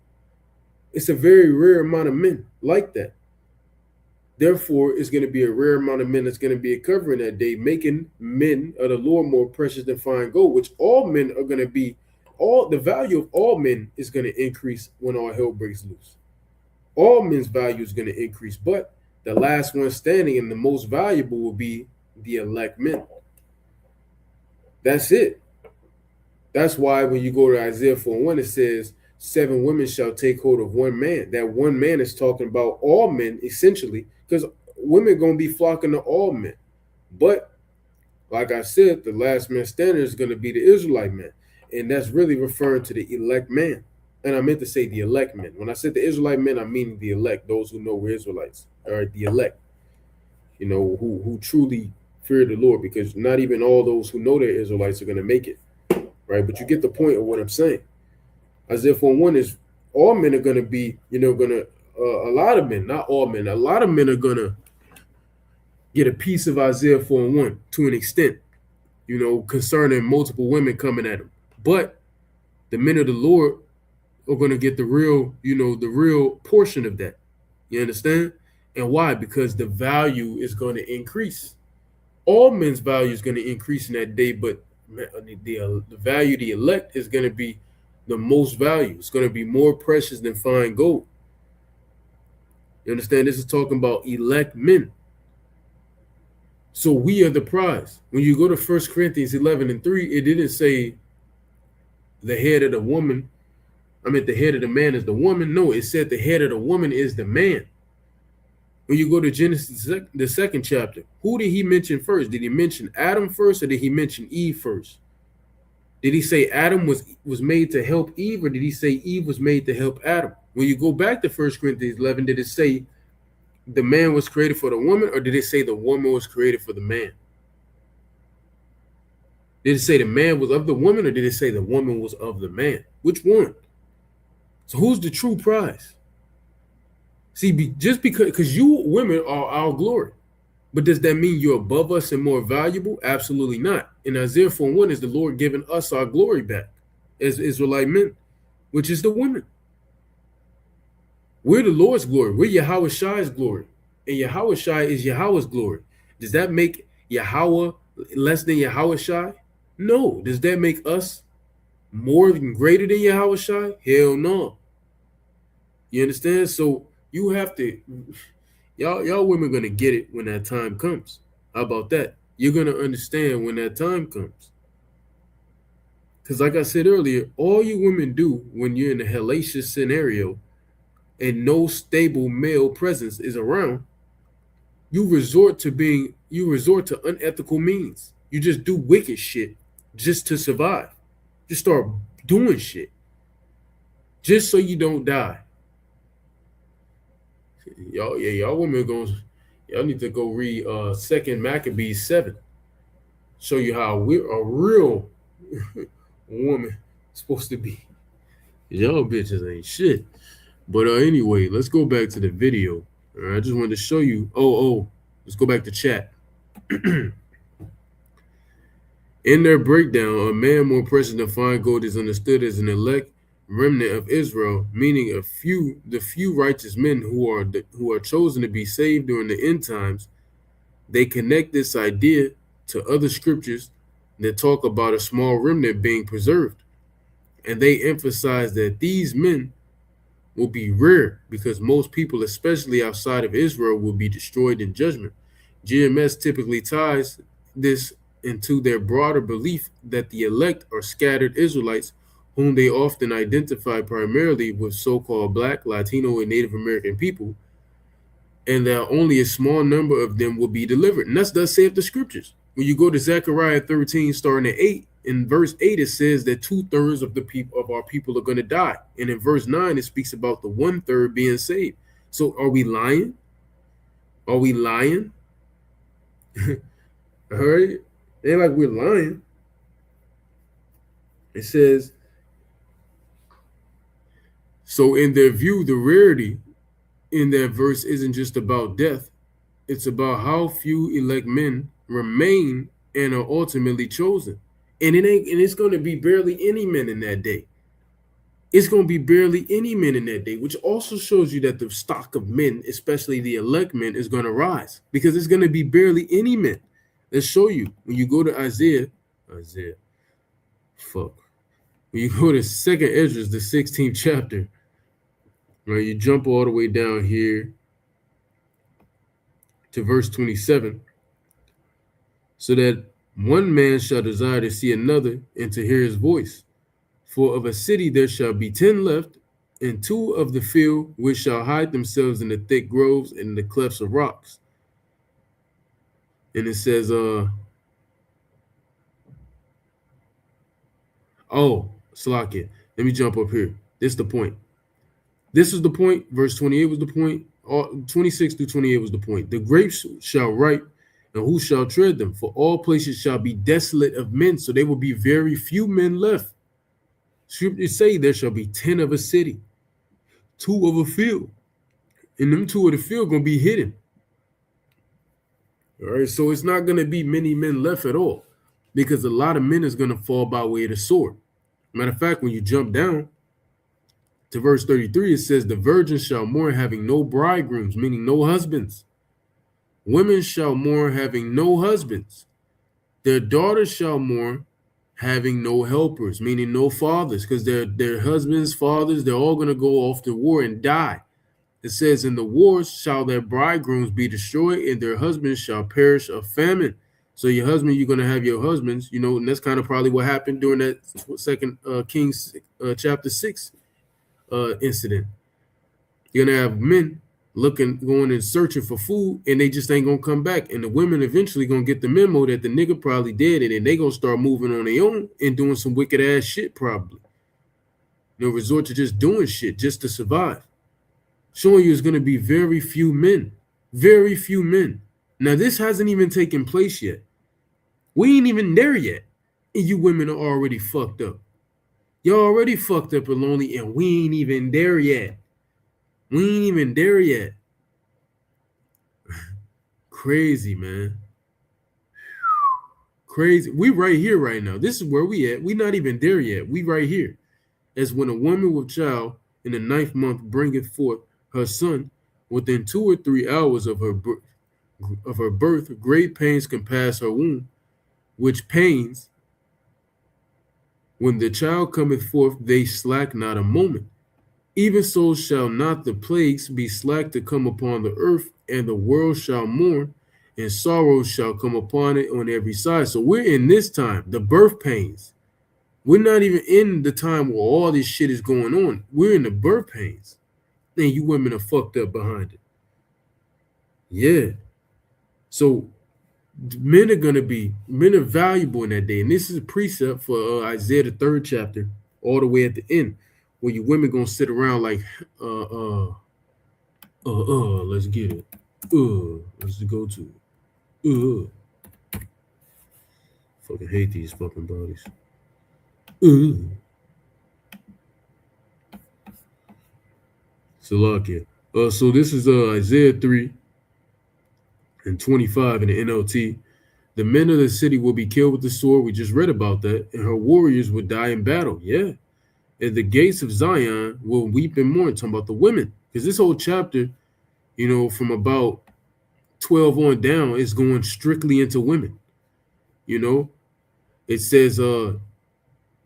[SPEAKER 1] It's a very rare amount of men like that. Therefore, it's going to be a rare amount of men that's going to be a covering that day, making men of the Lord more precious than fine gold, which all men are going to be. All the value of all men is going to increase when all hell breaks loose. All men's value is going to increase, but the last one standing and the most valuable will be the elect men. That's it. That's why when you go to Isaiah 4:1, it says, 7 women shall take hold of one man. That one man is talking about all men, essentially, because women are going to be flocking to all men. But, like I said, the last man standing is going to be the Israelite man. And that's really referring to the elect man. And I meant to say the elect men. When I said the Israelite men, I mean the elect, those who know we're Israelites. All right, the elect, who truly fear the Lord, because not even all those who know they're Israelites are going to make it. Right? But you get the point of what I'm saying. Isaiah 4:1 is all men are going to be, a lot of men, not all men, a lot of men are going to get a piece of Isaiah 4:1 to an extent, concerning multiple women coming at them. But the men of the Lord are going to get the real portion of that. You understand? And why? Because the value is going to increase. All men's value is going to increase in that day, but the value of the elect is going to be the most value. It's going to be more precious than fine gold. You understand? This is talking about elect men. So we are the prize. When you go to 1 Corinthians 11 and 3, it didn't say the head of the woman. The head of the man is the woman. No, it said the head of the woman is the man. When you go to Genesis, the 2nd chapter, who did he mention first? Did he mention Adam first, or did he mention Eve first? Did he say Adam was made to help Eve, or did he say Eve was made to help Adam? When you go back to 1 Corinthians 11, did it say the man was created for the woman, or did it say the woman was created for the man? Did it say the man was of the woman, or did it say the woman was of the man? Which one? So who's the true prize? See, just because you women are our glory. But does that mean you're above us and more valuable? Absolutely not. In Isaiah 4:1 is the Lord giving us our glory back as Israelite men, which is the women. We're the Lord's glory. We're Yahweh Shai's glory. And Yahweh Shai is Yahweh's glory. Does that make Yahweh less than Yahweh Shai? No. Does that make us more than greater than Yahweh Shai? Hell no. You understand? So you have to, y'all women gonna get it when that time comes. How about that? You're gonna understand when that time comes. Because like I said earlier, all you women do when you're in a hellacious scenario and no stable male presence is around, you resort to unethical means. You just do wicked shit just to survive. Just start doing shit just so you don't die. Y'all women y'all need to go read Second Maccabees 7. Show you how we're a real woman supposed to be. Y'all bitches ain't shit. But anyway, let's go back to the video. I just wanted to show you. Let's go back to chat. In their breakdown, a man more precious than fine gold is understood as an elect remnant of Israel, meaning the few righteous men who are chosen to be saved during the end times. They connect this idea to other scriptures that talk about a small remnant being preserved, and they emphasize that these men will be rare because most people, especially outside of Israel, will be destroyed in judgment. GMS typically ties this into their broader belief that the elect are scattered Israelites, whom they often identify primarily with so-called Black, Latino, and Native American people, and that only a small number of them will be delivered. And that's thus saith the scriptures. When you go to Zechariah 13, starting at 8, in verse 8, it says that 2/3 of the people of our people are going to die. And in verse 9, it speaks about the 1/3 being saved. So are we lying? Are we lying? All right. Ain't like we're lying. It says, so in their view, the rarity in that verse isn't just about death. It's about how few elect men remain and are ultimately chosen. And it's going to be barely any men in that day. It's going to be barely any men in that day, which also shows you that the stock of men, especially the elect men, is going to rise because it's going to be barely any men. Let's show you. When you go to Isaiah, when you go to 2nd Esdras, the 16th chapter, right, you jump all the way down here to verse 27, so that one man shall desire to see another and to hear his voice. For of a city there shall be 10 left, and 2 of the field which shall hide themselves in the thick groves and in the clefts of rocks. And it says, Salakia, let me jump up here. This is the point. This is the point. Verse 28 was the point. 26 through 28 was the point. The grapes shall ripe, and who shall tread them? For all places shall be desolate of men, so there will be very few men left. Scriptures say there shall be 10 of a city, 2 of a field, and them 2 of the field gonna be hidden. All right, so it's not gonna be many men left at all, because a lot of men is gonna fall by way of the sword. Matter of fact, when you jump down to verse 33, it says, the virgins shall mourn having no bridegrooms, meaning no husbands. Women shall mourn having no husbands. Their daughters shall mourn having no helpers, meaning no fathers, because their husbands, fathers, they're all going to go off to war and die. It says, in the wars shall their bridegrooms be destroyed, and their husbands shall perish of famine. So your husband, you're going to have your husbands, and that's kind of probably what happened during that 2 Kings chapter 6 incident. You're going to have men going and searching for food, and they just ain't gonna come back. And the women eventually gonna get the memo that the nigga probably dead, and then they gonna start moving on their own and doing some wicked ass shit, probably. Resort to just doing shit just to survive. Showing you it's gonna be very few men. Very few men. Now this hasn't even taken place yet. We ain't even there yet. And you women are already fucked up. Y'all already fucked up and lonely, and we ain't even there yet. We ain't even there yet. Crazy, man. Crazy. We right here right now. This is where we at. We not even there yet. We right here. As when a woman with child in the ninth month bringeth forth her son, within 2 or 3 hours of her birth, great pains compass her womb, which pains, when the child cometh forth, they slack not a moment. Even so shall not the plagues be slack to come upon the earth, and the world shall mourn, and sorrow shall come upon it on every side. So we're in this time, the birth pains. We're not even in the time where all this shit is going on. We're in the birth pains. And you women are fucked up behind it. Yeah. So men are valuable in that day. And this is a precept for Isaiah the 3rd chapter, all the way at the end, where you women gonna sit around like let's get it. Let's go to it. Fucking hate these fucking bodies. Salakia. So this is Isaiah 3 and 25 in the NLT. The men of the city will be killed with the sword. We just read about that. And her warriors will die in battle. Yeah. And the gates of Zion will weep and mourn. Talking about the women. Because this whole chapter, from about 12 on down, is going strictly into women. It says,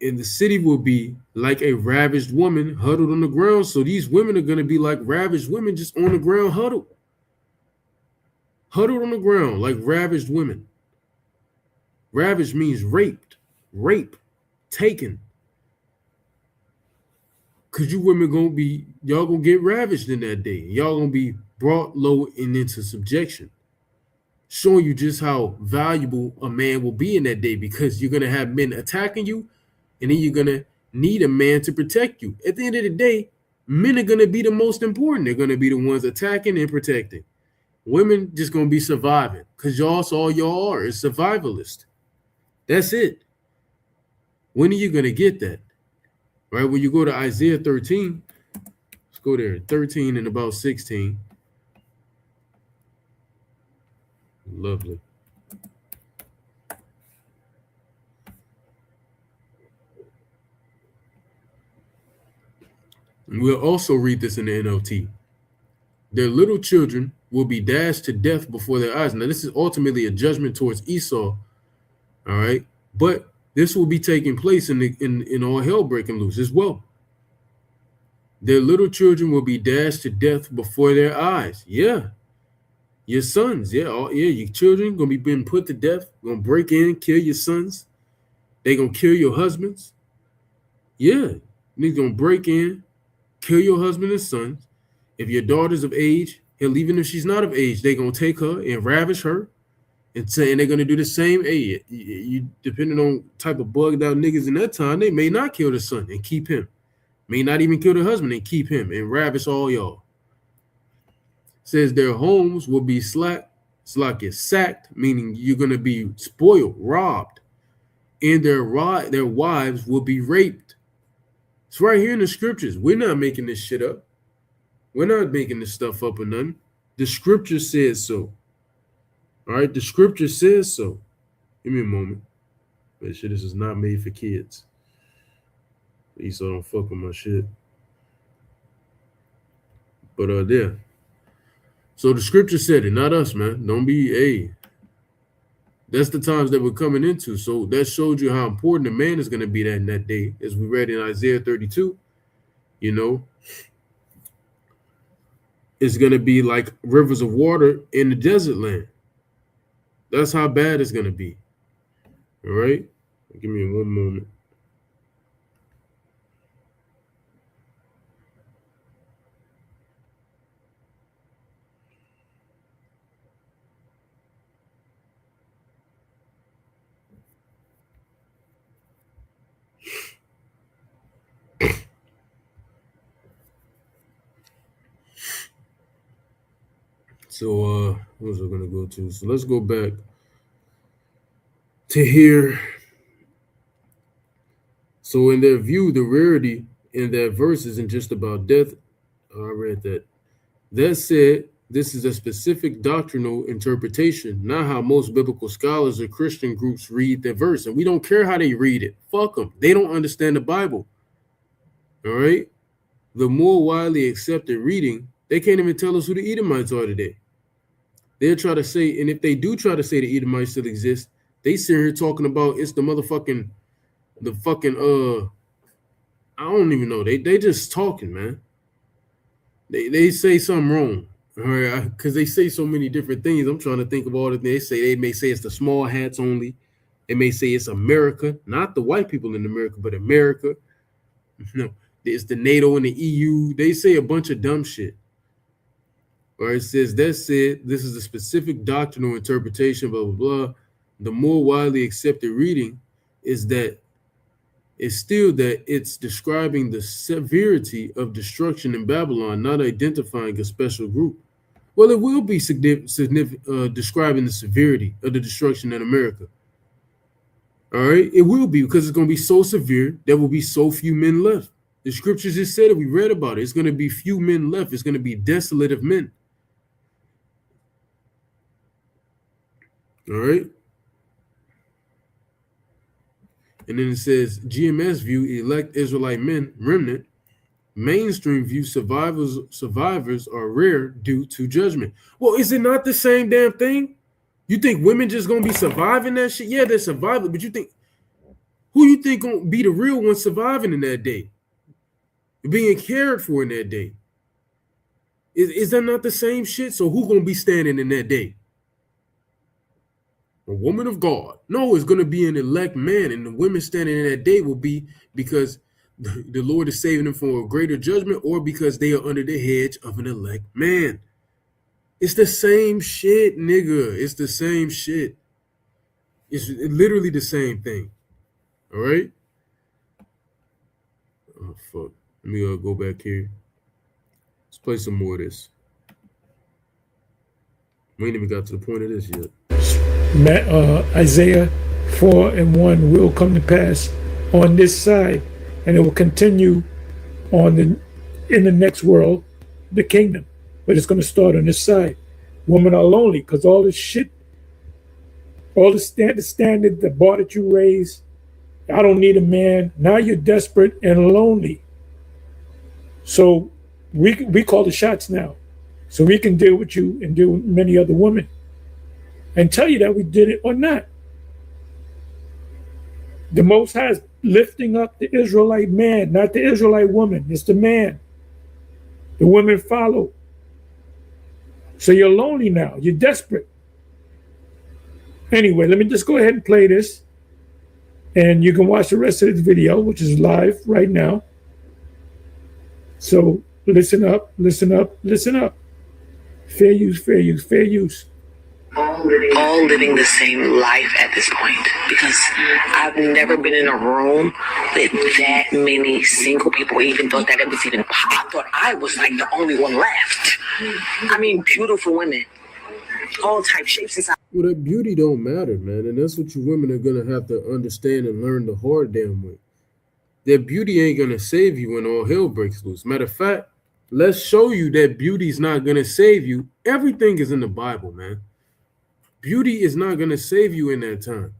[SPEAKER 1] and the city will be like a ravished woman huddled on the ground. So these women are going to be like ravished women just on the ground huddled. Huddled on the ground like ravished women. Ravished means raped, rape, taken. Because you women y'all gonna get ravished in that day. Y'all gonna be brought low and into subjection. Showing you just how valuable a man will be in that day, because you're gonna have men attacking you, and then you're gonna need a man to protect you. At the end of the day, men are gonna be the most important. They're gonna be the ones attacking and protecting. Women just gonna be surviving, because all y'all are is survivalist. That's it. When are you gonna get that? Right? When you go to Isaiah 13, let's go there. 13 and about 16. Lovely. And we'll also read this in the NLT. Their little children will be dashed to death before their eyes. Now, this is ultimately a judgment towards Esau. All right. But this will be taking place in all hell breaking loose as well. Their little children will be dashed to death before their eyes. Yeah. Your sons. Yeah. Your children going to be being put to death. Going to break in, kill your sons. They going to kill your husbands. Yeah. They're going to break in, kill your husband and sons. If your daughter's of age, hell, even if she's not of age, they're going to take her and ravish her. And they're going to do the same. Hey, you depending on type of bugged out niggas in that time, they may not kill the son and keep him. May not even kill the husband and keep him and ravish all y'all. Says their homes will be sacked, meaning you're going to be spoiled, robbed. And their wives will be raped. It's right here in the scriptures. We're not making this shit up. We're not making this stuff up or nothing. The scripture says so. All right, the scripture says so. Give me a moment. Make sure this is not made for kids. Please don't fuck with my shit. But there. So the scripture said it, not us, man. Don't be that's the times that we're coming into. So that showed you how important a man is going to be in that day, as we read in Isaiah 32. It's going to be like rivers of water in the desert land. That's how bad it's going to be. All right? Give me one moment. So what was I going to go to? So let's go back to here. So in their view, the rarity in that verse isn't just about death. I read that. That said, this is a specific doctrinal interpretation, not how most biblical scholars or Christian groups read the verse. And we don't care how they read it. Fuck them. They don't understand the Bible. All right? The more widely accepted reading, they can't even tell us who the Edomites are today. They'll try to say, and if they do try to say the Edomites still exist, they sit here talking about it's the motherfucking, the fucking, I don't even know. They just talking, man. They say something wrong. All right, because they say so many different things. I'm trying to think of all the things they say. They may say it's the small hats only. They may say it's America, not the white people in America, but America. No, it's the NATO and the EU. They say a bunch of dumb shit. All right, it says that said, this is a specific doctrinal interpretation, blah, blah, blah. The more widely accepted reading is that it's still that it's describing the severity of destruction in Babylon, not identifying a special group. Well, it will be describing the severity of the destruction in America. All right, it will be because it's going to be so severe. There will be so few men left. The scriptures just said it. We read about it. It's going to be few men left. It's going to be desolate of men. All right. And then it says GMS view elect Israelite men remnant. Mainstream view survivors are rare due to judgment. Well, is it not the same damn thing? You think women just gonna be surviving that shit? Yeah, they're surviving, but you think who you think gonna be the real one surviving in that day? Being cared for in that day. Is that not the same shit? So who gonna be standing in that day? A woman of God. No, it's going to be an elect man, and the women standing in that day will be because the Lord is saving them from a greater judgment or because they are under the hedge of an elect man. It's the same shit, nigga. It's the same shit. It's literally the same thing. All right? Oh, fuck. Let me go back here. Let's play some more of this. We ain't even got to the point of this yet.
[SPEAKER 2] Isaiah 4:1 will come to pass on this side, and it will continue in the next world, the kingdom. But it's going to start on this side. Women are lonely because all this shit, all the standard, the bar that you raise, I don't need a man. Now you're desperate and lonely. So we call the shots now. So we can deal with you and deal with many other women and tell you that we did it or not. The Most High is lifting up the Israelite man, not the Israelite woman. It's the man. The women follow. So you're lonely now. You're desperate. Anyway, let me just go ahead and play this. And you can watch the rest of this video, which is live right now. So listen up, listen up, listen up. Fair use, fair use, fair use.
[SPEAKER 3] All living the same life at this point, because I've never been in a room with that many single people. Even thought that it was even I thought I was like the only one left. I mean, beautiful women, all type shapes and sizes.
[SPEAKER 1] Well, that beauty don't matter, man, and that's what you women are gonna have to understand and learn the hard damn way. That beauty ain't gonna save you when all hell breaks loose. Matter of fact, let's show you that beauty's not gonna save you. Everything is in the Bible, man. Beauty is not going to save you in that time.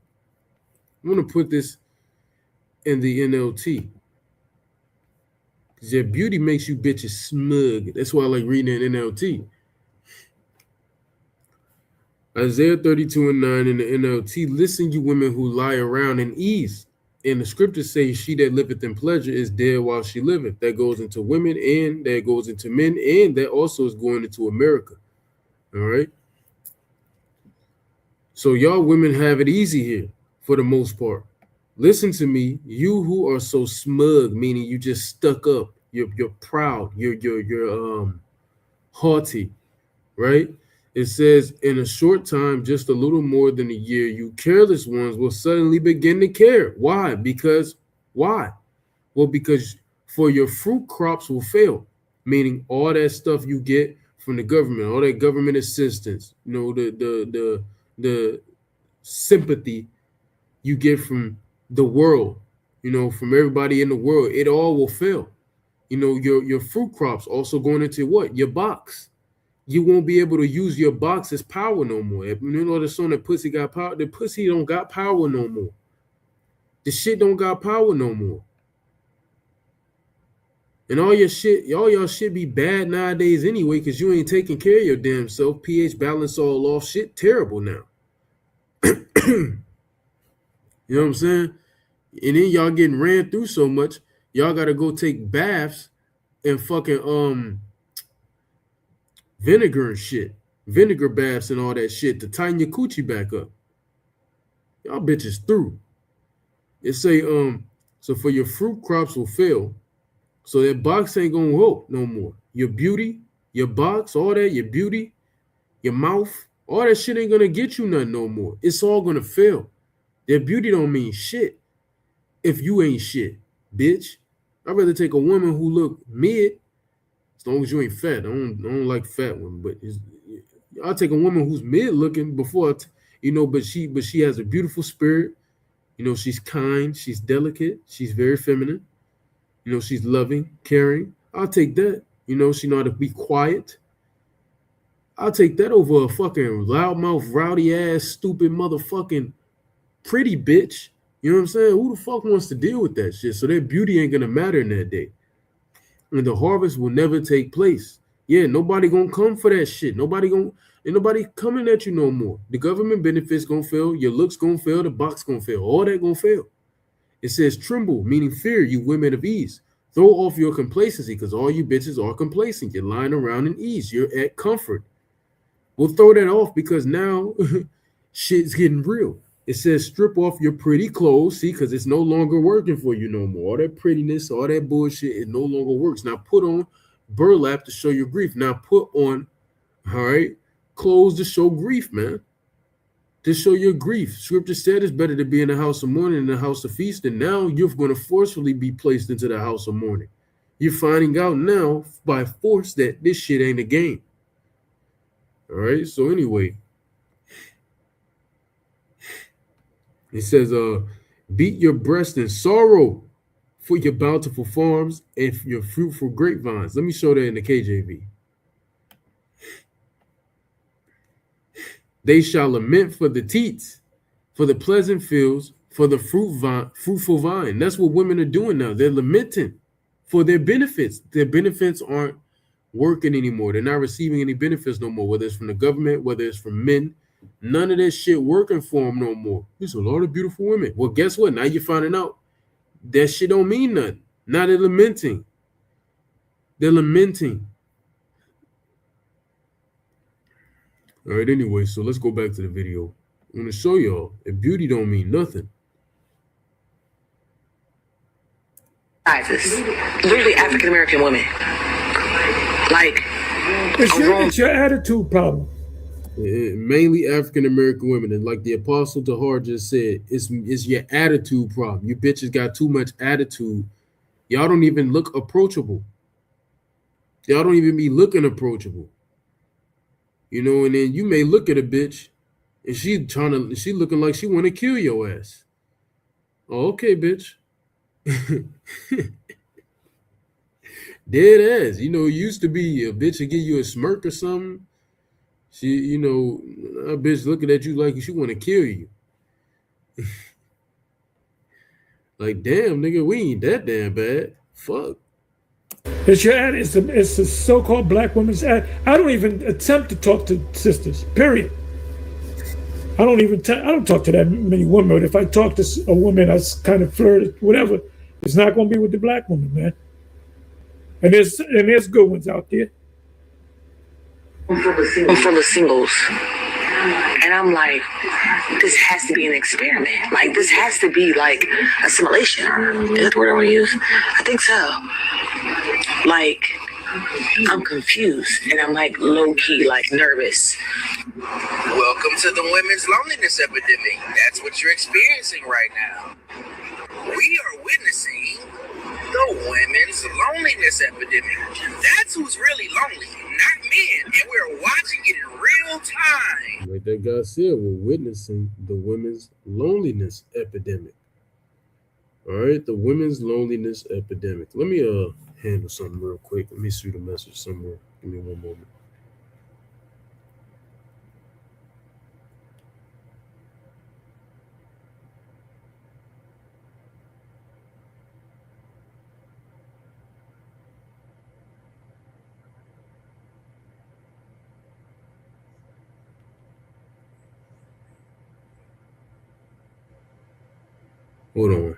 [SPEAKER 1] I'm going to put this in the NLT. Because your beauty makes you bitches smug. That's why I like reading in NLT. Isaiah 32:9 in the NLT. Listen, you women who lie around in ease. And the scriptures say, she that liveth in pleasure is dead while she liveth. That goes into women and that goes into men. And that also is going into America. All right. So y'all women have it easy here for the most part. Listen to me, you who are so smug, meaning you just stuck up, you're proud, you're haughty, right? It says, in a short time, just a little more than a year, you careless ones will suddenly begin to care. Why? Why? Well, because for your fruit crops will fail, meaning all that stuff you get from the government, all that government assistance, you know, the sympathy you get from the world, you know, from everybody in the world, it all will fail. You know, your fruit crops also going into what? Your box. you won't be able to use your box as power no more. If you know the song that pussy got power, the pussy don't got power no more. The shit don't got power no more. And all y'all shit be bad nowadays anyway, because you ain't taking care of your damn self. pH balance all off. Shit terrible now. You know what I'm saying? And then y'all getting ran through so much, y'all gotta go take baths and fucking vinegar and shit. Vinegar baths and all that shit to tighten your coochie back up. Y'all bitches through. It say, so for your fruit crops will fail. So that box ain't gonna work no more. Your beauty, your box, all that, your beauty, your mouth, all that shit ain't gonna get you nothing no more. It's all gonna fail. That beauty don't mean shit if you ain't shit, bitch. I'd rather take a woman who look mid, as long as you ain't fat. I don't like fat women, but I'll take a woman who's mid looking before, but she has a beautiful spirit. She's kind, she's delicate, she's very feminine. She's loving, caring. I'll take that. She know how to be quiet. I'll take that over a fucking loudmouth, rowdy ass, stupid motherfucking pretty bitch. You know what I'm saying? Who the fuck wants to deal with that shit? So their beauty ain't gonna matter in that day. And the harvest will never take place. Yeah, nobody gonna come for that shit. Ain't nobody coming at you no more. The government benefits gonna fail, your looks gonna fail, the box gonna fail, all that gonna fail. It says tremble, meaning fear, you women of ease. Throw off your complacency, because all you bitches are complacent. You're lying around in ease. You're at comfort. We'll throw that off because now shit's getting real. It says strip off your pretty clothes, see, because it's no longer working for you no more. All that prettiness, all that bullshit, it no longer works. Now put on burlap to show your grief. Now put on, all right, clothes to show grief, man. To show your grief. Scripture said it's better to be in the house of mourning than the house of feasting. Now you're going to forcefully be placed into the house of mourning. You're finding out now by force that this shit ain't a game. All right. So anyway, it says, beat your breast in sorrow for your bountiful farms and your fruitful grapevines. Let me show that in the KJV. They shall lament for the teats, for the pleasant fields, for the fruitful vine. That's what women are doing now. They're lamenting for their benefits. Their benefits aren't working anymore. They're not receiving any benefits no more, whether it's from the government, whether it's from men. None of this shit working for them no more. There's a lot of beautiful women. Well, guess what? Now you're finding out that shit don't mean nothing. Now they're lamenting. They're lamenting. All right, anyway, so let's go back to the video. I'm going to show y'all that beauty don't mean nothing.
[SPEAKER 3] Literally African-American women. Like,
[SPEAKER 2] it's your attitude problem.
[SPEAKER 1] Mainly African-American women. And like the Apostle Tahar just said, it's your attitude problem. You bitches got too much attitude. Y'all don't even look approachable. Y'all don't even be looking approachable. And then you may look at a bitch and she looking like she want to kill your ass. Oh, okay, bitch. Dead ass. It used to be a bitch to give you a smirk or something. She, a bitch looking at you like she want to kill you. Like, damn, nigga, we ain't that damn bad. Fuck.
[SPEAKER 2] It's your ad. It's a so-called black woman's ad. I don't even attempt to talk to sisters. Period. I don't talk to that many women. But if I talk to a woman that's kind of flirted, whatever, it's not going to be with the black woman, man. And there's good ones out there.
[SPEAKER 3] I'm full of singles. And I'm like, this has to be an experiment. Like, this has to be like assimilation. Is that the word I want to use? I think so. Like, I'm confused and I'm like low-key, like nervous.
[SPEAKER 4] Welcome to the women's loneliness epidemic. That's what you're experiencing right now. We are witnessing the women's loneliness epidemic. That's who's really lonely, not men. And we're watching it in real time.
[SPEAKER 1] Like that guy said, we're witnessing the women's loneliness epidemic. All right, the women's loneliness epidemic. Let me handle something real quick. Let me shoot a message somewhere. Give me one moment. Hold on.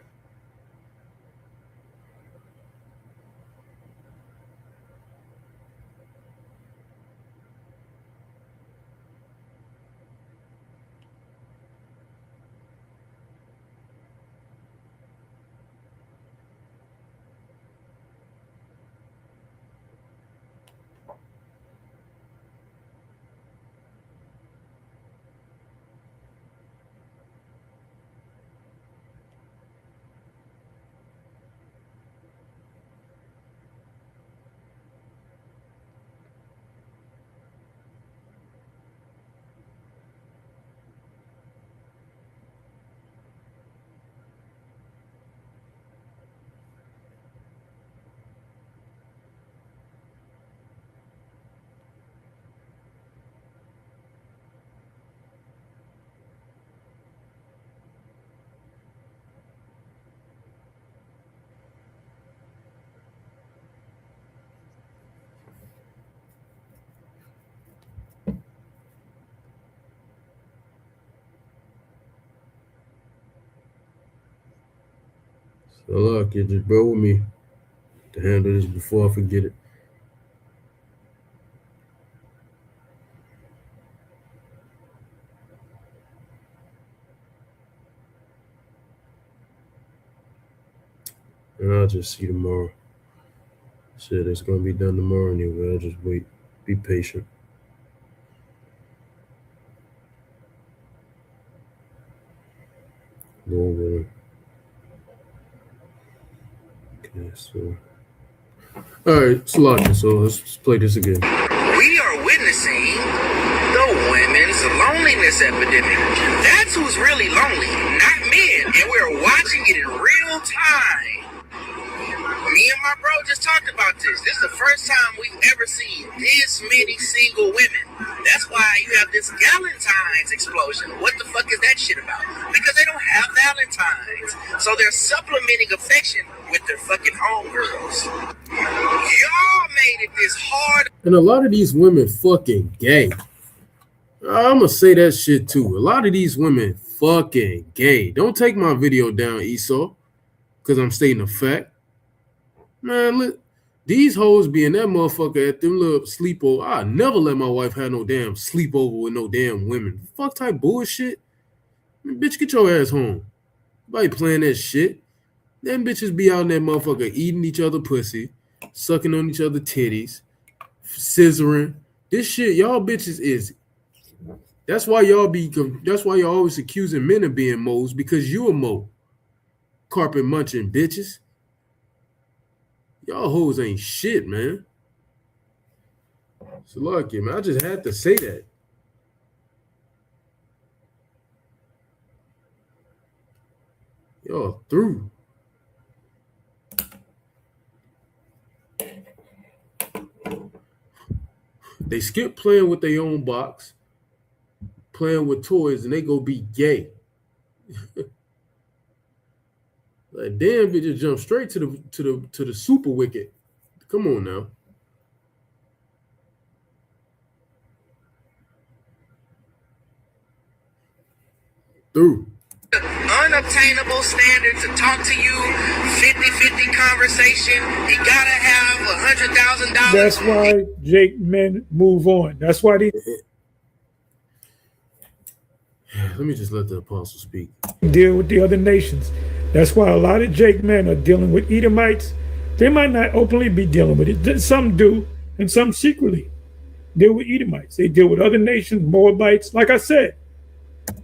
[SPEAKER 1] So look, you just bear with me to handle this before I forget it. And I'll just see tomorrow. Shit, it's gonna be done tomorrow anyway. I'll just wait. Be patient. Go over. Okay, so. Alright, Slocky, so let's play this again.
[SPEAKER 4] We are witnessing the women's loneliness epidemic. That's who's really lonely, not men, and we're watching it in real time. Me and my bro just talked about this. This is the first time we've ever seen this many single women. That's why you have this Valentine's explosion. What the fuck is that shit about? Because they don't have Valentines. So they're supplementing affection with their fucking homegirls. Y'all made it this hard.
[SPEAKER 1] And a lot of these women fucking gay. I'm gonna say that shit too. A lot of these women fucking gay. Don't take my video down, Esau, because I'm stating a fact. Man, look, these hoes be in that motherfucker at them little sleepover. I never let my wife have no damn sleepover with no damn women. Fuck type bullshit. Man, bitch, get your ass home. Nobody playing that shit. Them bitches be out in that motherfucker eating each other pussy, sucking on each other titties, scissoring. This shit, y'all bitches is. That's why y'all always accusing men of being moles, because you a mole. Carpet munching bitches. Y'all hoes ain't shit, man. So lucky, man. I just had to say that. Y'all through. They skip playing with their own box, playing with toys, and they go be gay. Like damn, bitch, just jump straight to the super wicked. Come on now. Through.
[SPEAKER 4] Unobtainable standard to talk to you, 50-50 conversation. You gotta have $100,000.
[SPEAKER 2] That's why Jake men move on. That's why they
[SPEAKER 1] Let me just let the apostle speak.
[SPEAKER 2] deal with the other nations. That's why a lot of Jake men are dealing with Edomites. They might not openly be dealing with it. Some do, and some secretly deal with Edomites. They deal with other nations, Moabites. Like I said,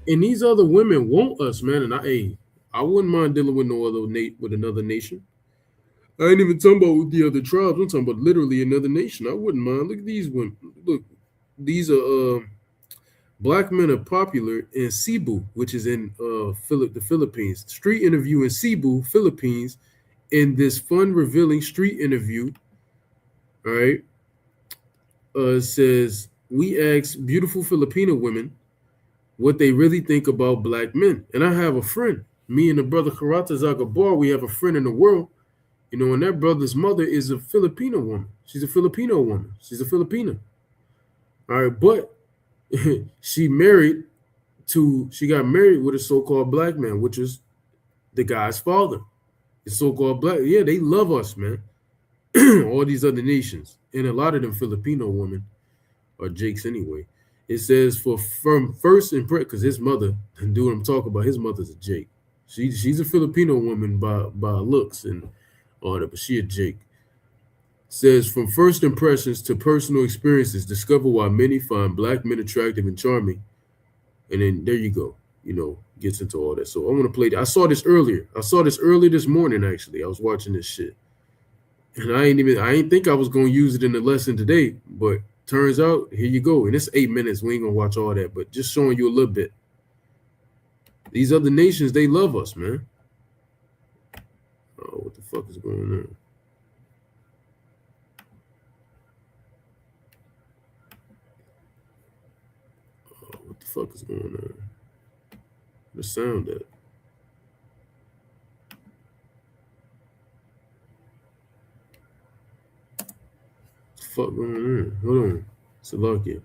[SPEAKER 1] And these other women want us, man. And I wouldn't mind dealing with no other with another nation. I ain't even talking about with the other tribes. I'm talking about literally another nation. I wouldn't mind. Look at these women. Look, these are black men are popular in Cebu, which is in the Philippines. Street interview in Cebu, Philippines. In this fun, revealing street interview, all right, it says we asked beautiful Filipino women what they really think about black men. And I have a friend, me and the brother Karata Zagabar, we have a friend in the world, you know, and that brother's mother is a Filipino woman. She's a Filipino woman. She's a Filipina. All right, but she got married with a so-called black man, which is the guy's father. The so-called black, yeah, they love us, man. All these other nations, and a lot of them Filipino women are Jakes anyway. It says from first impression, because his mother, and dude I'm talking about, his mother's a Jake. She's a Filipino woman by looks and all that, but she a Jake. Says from first impressions to personal experiences, discover why many find black men attractive and charming. And then there you go. Gets into all that. So I want to play that. I saw this earlier. This morning actually. I was watching this shit. And I ain't think I was gonna use it in the lesson today, but turns out here you go. And it's 8 minutes. We ain't gonna watch all that, but just showing you a little bit. These other nations, they love us, man. Oh, what the fuck is going on? What the fuck is going on? The sound that. What the fuck going on? Hold on. Salakia.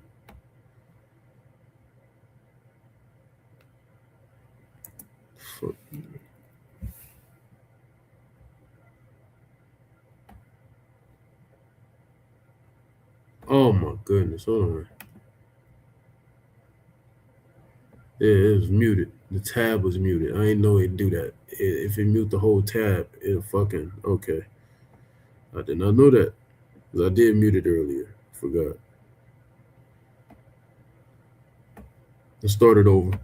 [SPEAKER 1] Fuck. Oh my goodness. Hold on. Yeah, it was muted. The tab was muted. I didn't know it'd do that. If it mute the whole tab, it'll fucking okay. I did not know that. Because I did mute it earlier. Forgot. Let's start it over.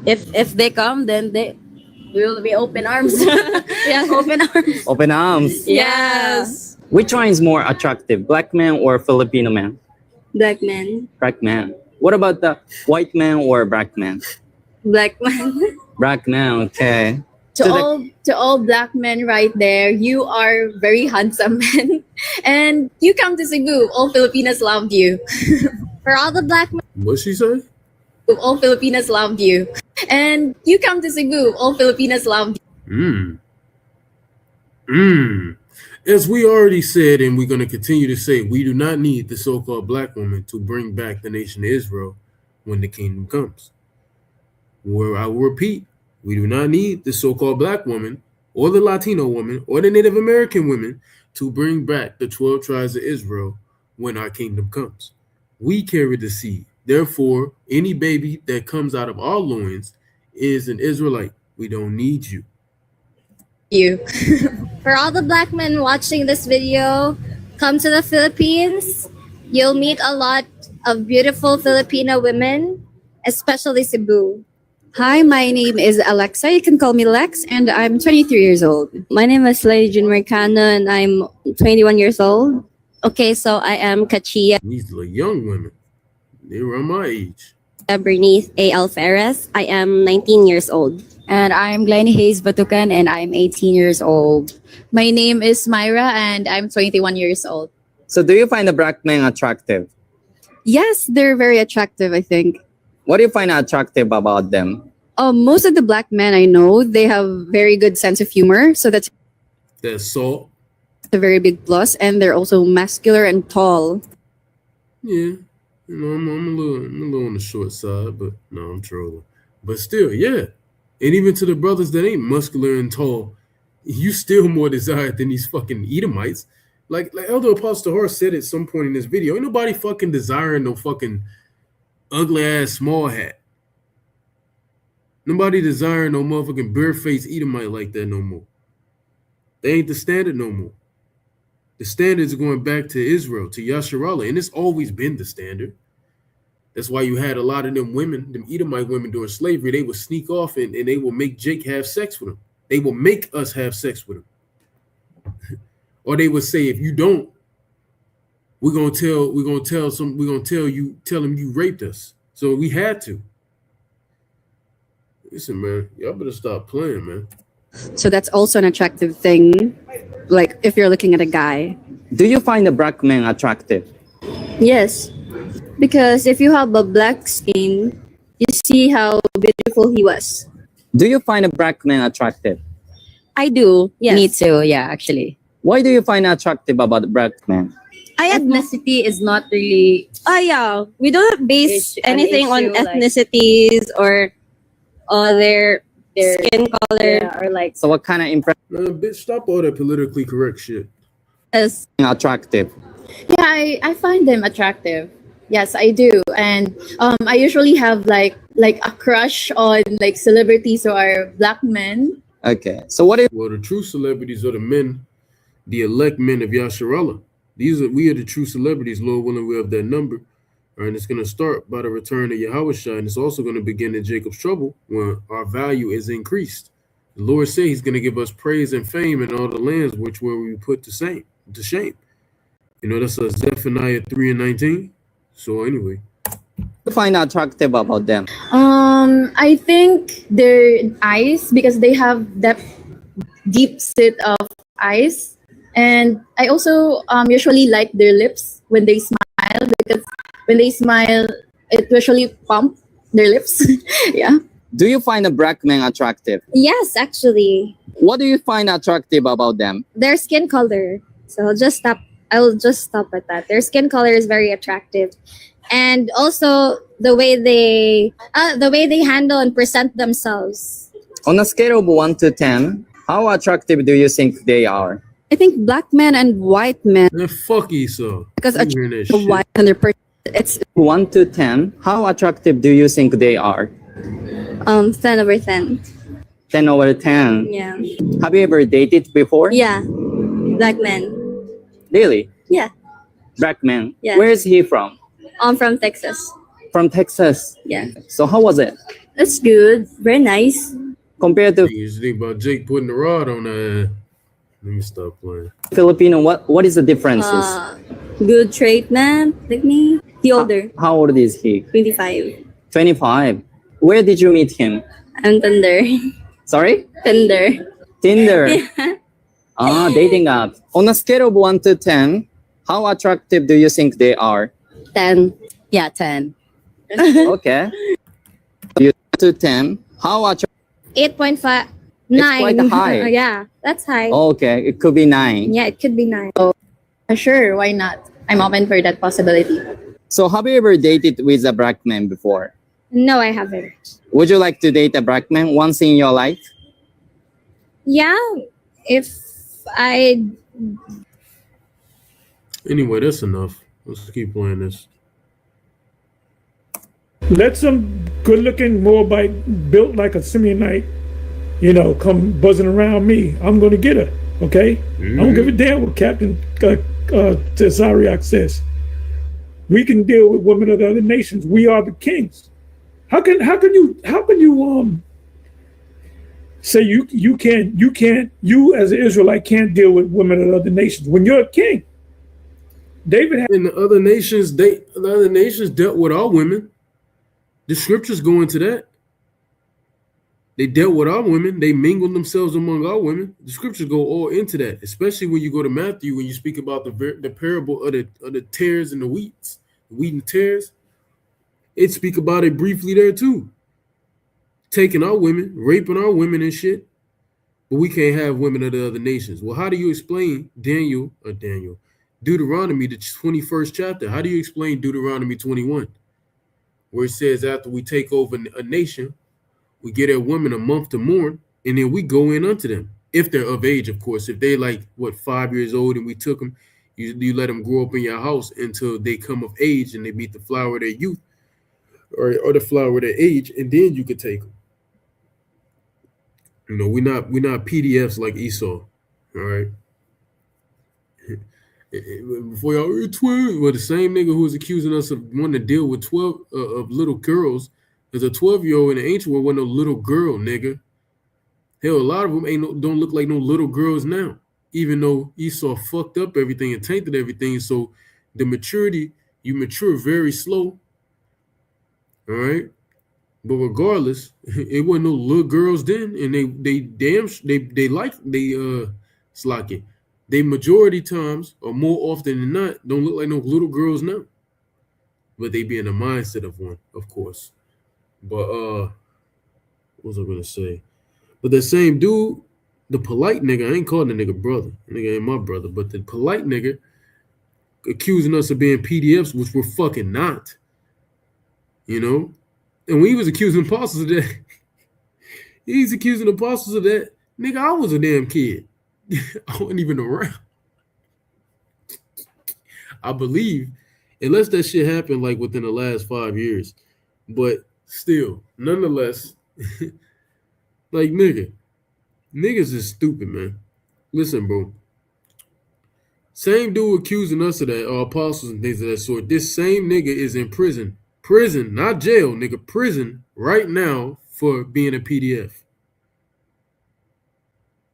[SPEAKER 5] If they come, then we will be open arms. Yeah, open arms.
[SPEAKER 6] Open arms.
[SPEAKER 5] Yes.
[SPEAKER 6] Which one is more attractive, black man or Filipino man?
[SPEAKER 5] Black man.
[SPEAKER 6] Black man. What about the white man or black man?
[SPEAKER 5] Black man.
[SPEAKER 6] Black man, okay.
[SPEAKER 5] To all black men right there, you are very handsome men. And you come to Cebu, all Filipinas loved you. For all the black men,
[SPEAKER 1] What'd she say?
[SPEAKER 5] all Filipinas loved you. And you come to Cebu, all Filipinas loved you.
[SPEAKER 1] As we already said, and we're going to continue to say, we do not need the so-called black woman to bring back the nation of Israel when the kingdom comes. Where I will repeat, we do not need the so-called black woman or the Latino woman or the Native American women to bring back the 12 tribes of Israel when our kingdom comes. We carry the seed. Therefore, any baby that comes out of our loins is an Israelite. We don't need you.
[SPEAKER 5] For all the black men watching this video, come to the Philippines. You'll meet a lot of beautiful Filipino women, especially Cebu.
[SPEAKER 7] Hi, my name is Alexa. You can call me Lex, and I'm 23 years old.
[SPEAKER 8] My name is Lady June Mercano, and I'm 21 years old. Okay, so I am Kachia
[SPEAKER 1] These little young women, they were my age.
[SPEAKER 8] Bernice A. Alferez. I am 19 years old.
[SPEAKER 7] And I'm Glenny Hayes Batucan, and I'm 18 years old.
[SPEAKER 9] My name is Myra, and I'm 21 years old.
[SPEAKER 6] So do you find the black men attractive?
[SPEAKER 7] Yes, they're very attractive, I think.
[SPEAKER 6] What do you find attractive about them?
[SPEAKER 7] Most of the black men I know, they have very good sense of humor. So that's
[SPEAKER 1] Salt.
[SPEAKER 7] a very big plus. And they're also muscular and tall.
[SPEAKER 1] Yeah. I'm a little on the short side, but no, I'm trolling. But still, yeah. And even to the brothers that ain't muscular and tall, you still more desired than these fucking Edomites. Like Elder Apostle Horse said at some point in this video, ain't nobody fucking desiring no fucking ugly ass small hat. Nobody desiring no motherfucking bare-faced Edomite like that no more. They ain't the standard no more. The standards are going back to Israel, to Yasharallah, and it's always been the standard. That's why you had a lot of them women, them Edomite women during slavery, they would sneak off and they will make Jake have sex with them. They will make us have sex with them. Or they would say, if you don't, we're gonna tell them you raped us. So we had to. Listen, man, y'all better stop playing, man.
[SPEAKER 7] So that's also an attractive thing. Like if you're looking at a guy.
[SPEAKER 6] Do you find the black men attractive?
[SPEAKER 8] Yes, because if you have a black skin, you see how beautiful he was.
[SPEAKER 6] Do you find a black man attractive?
[SPEAKER 8] I do, yes.
[SPEAKER 7] Me too, yeah, actually.
[SPEAKER 6] Why do you find attractive about the black man?
[SPEAKER 5] Ethnicity is not really
[SPEAKER 8] Yeah, we don't base
[SPEAKER 5] an
[SPEAKER 8] anything on
[SPEAKER 5] issue, like-
[SPEAKER 8] ethnicities or their
[SPEAKER 9] their
[SPEAKER 8] skin color.
[SPEAKER 9] yeah, or like
[SPEAKER 6] So what kind of impression
[SPEAKER 1] Bitch, stop all that politically correct shit.
[SPEAKER 8] Yes.
[SPEAKER 6] attractive?
[SPEAKER 9] yeah, I find them attractive. Yes, I do, and I usually have like a crush on like celebrities who are black men.
[SPEAKER 6] Okay. So what if
[SPEAKER 1] Well, the true celebrities are the men, the elect men of Yasharallah. We are the true celebrities, Lord willing, we have that number. All right, it's going to start by the return of Yahushua, and it's also going to begin in Jacob's trouble when our value is increased. The Lord said He's going to give us praise and fame in all the lands which were we put to shame. You know, that's Zephaniah 3:19. So anyway,
[SPEAKER 6] you find attractive about them?
[SPEAKER 9] I think their eyes, because they have that deep set of eyes, and I also usually like their lips when they smile, because when they smile, it usually pump their lips. Yeah.
[SPEAKER 6] Do you find a black man attractive?
[SPEAKER 5] Yes, actually.
[SPEAKER 6] What do you find attractive about them?
[SPEAKER 5] Their skin color. So I'll just stop at that. Their skin color is very attractive. And also the way they handle and present themselves.
[SPEAKER 6] On a scale of 1 to 10, how attractive do you think they are?
[SPEAKER 7] I think black men and white men,
[SPEAKER 1] man, fuck Esau.
[SPEAKER 7] because
[SPEAKER 1] You hearing that
[SPEAKER 7] a
[SPEAKER 1] shit?
[SPEAKER 7] white 100%, it's
[SPEAKER 6] 1 to 10, how attractive do you think they are?
[SPEAKER 8] 10 over 10.
[SPEAKER 6] 10 over 10.
[SPEAKER 8] Yeah.
[SPEAKER 6] Have you ever dated before?
[SPEAKER 8] Yeah. Black men.
[SPEAKER 6] Really?
[SPEAKER 8] Yeah.
[SPEAKER 6] Black man.
[SPEAKER 8] Yeah.
[SPEAKER 6] Where is he from?
[SPEAKER 8] I'm from Texas.
[SPEAKER 6] From Texas.
[SPEAKER 8] Yeah.
[SPEAKER 6] So how was it?
[SPEAKER 8] That's good. Very nice.
[SPEAKER 6] Compared to
[SPEAKER 1] You think about Jake putting the rod on that. Let me stop playing.
[SPEAKER 6] Filipino, what is the differences?
[SPEAKER 8] Good treatment, like me. The older,
[SPEAKER 6] How old is he?
[SPEAKER 8] 25.
[SPEAKER 6] 25. Where did you meet him?
[SPEAKER 8] I'm tender.
[SPEAKER 6] Sorry?
[SPEAKER 8] Tender.
[SPEAKER 6] Tinder. Dating app. On a scale of 1 to 10, how attractive do you think they are?
[SPEAKER 8] 10.
[SPEAKER 7] yeah, 10.
[SPEAKER 6] Okay. You 1 to 10, how attractive?
[SPEAKER 5] 8.5
[SPEAKER 6] It's
[SPEAKER 5] 9.
[SPEAKER 6] quite high.
[SPEAKER 5] Yeah, that's high.
[SPEAKER 6] Okay, it could be 9.
[SPEAKER 5] Yeah, it could be 9.
[SPEAKER 9] Sure, why not? I'm open for that possibility.
[SPEAKER 6] So have you ever dated with a black man before?
[SPEAKER 5] No, I haven't.
[SPEAKER 6] Would you like to date a black man once in your life?
[SPEAKER 5] Yeah, if I
[SPEAKER 1] Anyway, that's enough. Let's keep playing this.
[SPEAKER 2] Let some good-looking Moabite built like a Simeonite, come buzzing around me. I'm going to get her, okay? I don't give a damn what Captain Tazariak says. We can deal with women of the other nations. We are the kings. How can you say you as an Israelite can't deal with women of other nations when you're a king? David had
[SPEAKER 1] And the other nations dealt with our women. The scriptures go into that. They dealt with our women. They mingled themselves among our women. The scriptures go all into that, especially when you go to Matthew, when you speak about the parable of the tares and the wheat and tares. It speak about it briefly there too. Taking our women, raping our women and shit. But we can't have women of the other nations. Well, how do you explain Deuteronomy, the 21st chapter? How do you explain Deuteronomy 21? Where it says after we take over a nation, we get a woman a month to mourn, and then we go in unto them. If they're of age, of course. If they 5 years old and we took them, you let them grow up in your house until they come of age and they meet the flower of their youth or the flower of their age, and then you could take them. We're not PDFs like Esau, all right? Before y'all 12, well, the same nigga who was accusing us of wanting to deal with 12 of little girls, there's a 12-year-old in the ancient world wasn't no little girl, nigga. Hell, a lot of them don't look like no little girls now, even though Esau fucked up everything and tainted everything. So the maturity, you mature very slow, all right? But regardless, it wasn't no little girls then, and slack. They majority times, or more often than not, don't look like no little girls now. But they be in the mindset of one, of course. But what was I gonna say? But the same dude, the polite nigga, I ain't calling the nigga brother. The nigga ain't my brother, but the polite nigga accusing us of being PDFs, which we're fucking not. And when he was accusing apostles of that, He's accusing the apostles of that. Nigga, I was a damn kid. I wasn't even around. I believe, unless that shit happened like within the last 5 years. But still, nonetheless, like niggas is stupid, man. Listen, bro. Same dude accusing us of that, apostles and things of that sort. This same nigga is in prison. Prison, not jail, nigga. Prison right now for being a PDF.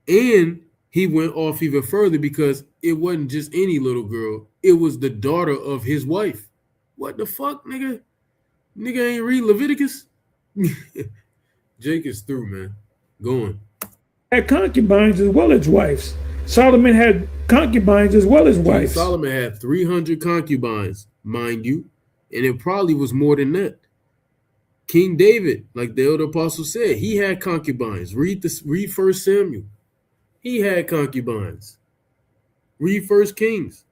[SPEAKER 1] And he went off even further because it wasn't just any little girl. It was the daughter of his wife. What the fuck, nigga? Nigga ain't read Leviticus? Jake is through, man. Go on.
[SPEAKER 2] Had concubines as well as wives. Solomon had concubines as well as wives.
[SPEAKER 1] Solomon had 300 concubines, mind you, and it probably was more than that. King David, like the elder apostle said, he had concubines. Read 1 Samuel. He had concubines. Read 1 Kings.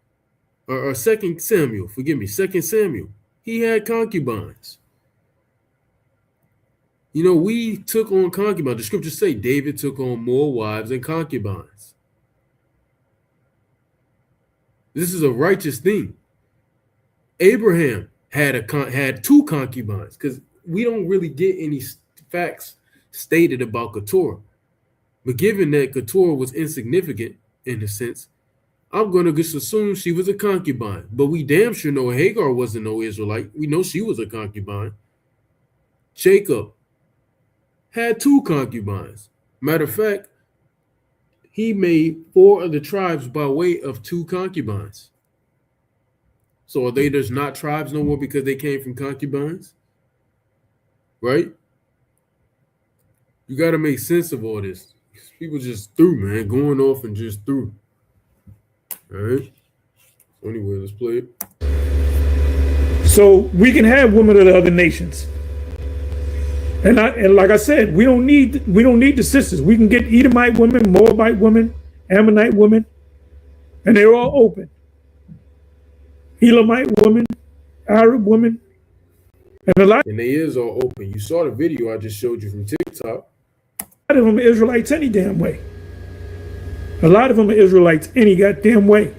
[SPEAKER 1] Or 2 Samuel, forgive me, 2 Samuel. He had concubines. You know, we took on concubines. The scriptures say David took on more wives and concubines. This is a righteous thing. Abraham had 2 concubines because we don't really get any facts stated about Keturah. But given that Keturah was insignificant in a sense, I'm going to just assume she was a concubine. But we damn sure know Hagar wasn't no Israelite. We know she was a concubine. Jacob had 2 concubines. Matter of fact, he made 4 of the tribes by way of 2 concubines. So are they just not tribes no more because they came from concubines? Right? You got to make sense of all this. People just through, man. Going off and just through. All right? So anyway, let's play it.
[SPEAKER 2] So we can have women of the other nations. And like I said, we don't need the sisters. We can get Edomite women, Moabite women, Ammonite women, and they're all open. Elamite women, Arab women,
[SPEAKER 1] and they is all open. You saw the video I just showed you from TikTok.
[SPEAKER 2] A lot of them are Israelites any damn way. A lot of them are Israelites any goddamn way.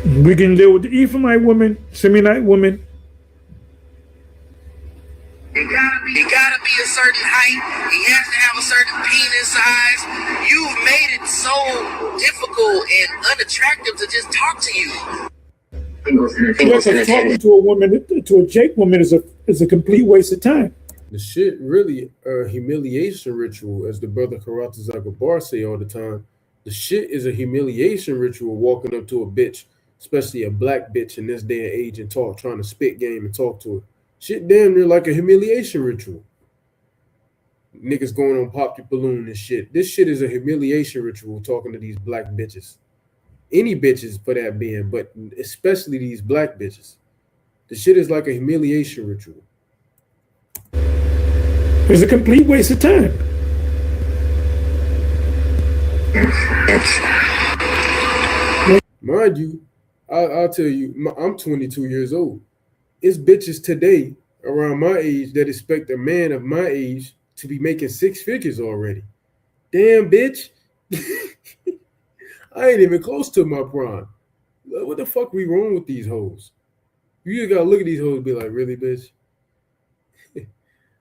[SPEAKER 2] We can deal with the Ephraimite woman, Simeonite woman.
[SPEAKER 4] He gotta be a certain height. He has to have a certain penis size. You've made it so difficult and unattractive to just talk to you.
[SPEAKER 2] Talking to a woman, to a Jake woman, is a complete waste of time.
[SPEAKER 1] The shit really a humiliation ritual, as the brother Karata Zagabar say all the time. The shit is a humiliation ritual, walking up to a bitch, especially a black bitch in this day and age, and trying to spit game and talk to her. Shit damn near like a humiliation ritual. Niggas going on Pop Your Balloon and shit. This shit is a humiliation ritual, talking to these black bitches. Any bitches for that being, but especially these black bitches. The shit is like a humiliation ritual.
[SPEAKER 2] It's a complete waste of time.
[SPEAKER 1] Mind you, I'll tell you, I'm 22 years old. It's bitches today around my age that expect a man of my age to be making 6 figures already. Damn, bitch. I ain't even close to my prime. What the fuck we wrong with these hoes? You just gotta look at these hoes and be like, really, bitch?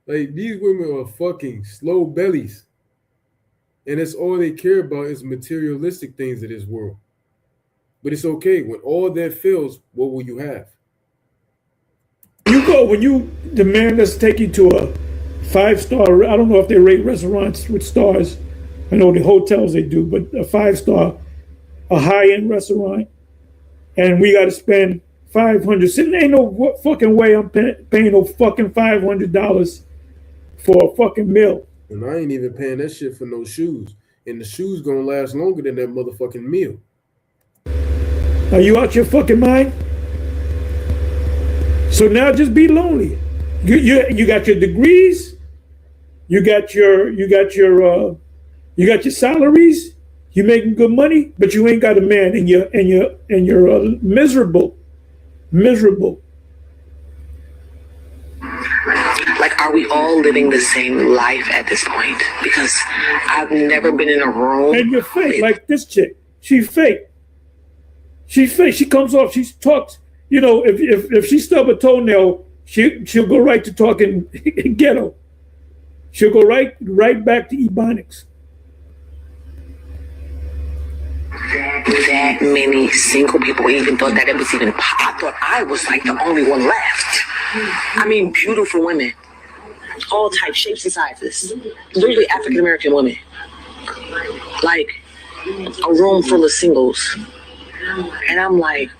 [SPEAKER 1] Like, these women are fucking slow bellies. And that's all they care about is materialistic things of this world. But it's okay. When all that fails, what will you have?
[SPEAKER 2] The man that's taking you to a 5-star, I don't know if they rate restaurants with stars. I know the hotels they do, but a 5-star, a high-end restaurant, and we got to spend $500. Ain't no fucking way I'm paying no fucking $500 for a fucking meal.
[SPEAKER 1] And I ain't even paying that shit for no shoes. And the shoes gonna last longer than that motherfucking meal.
[SPEAKER 2] Are you out your fucking mind? So now just be lonely. You got your degrees, you got your salaries, you're making good money, but you ain't got a man, and you're miserable.
[SPEAKER 3] Like, are we all living the same life at this point? Because I've never been in a room.
[SPEAKER 2] And you're fake, like this chick. She's fake. She's fake. She comes off. She talks. You know, if she stub a toenail, she'll go right to talking ghetto. She'll go right back to Ebonics.
[SPEAKER 3] That many single people even thought that it was even. I thought I was like the only one left. I mean, beautiful women, all types, shapes, and sizes. Literally African American women. Like a room full of singles, and I'm like,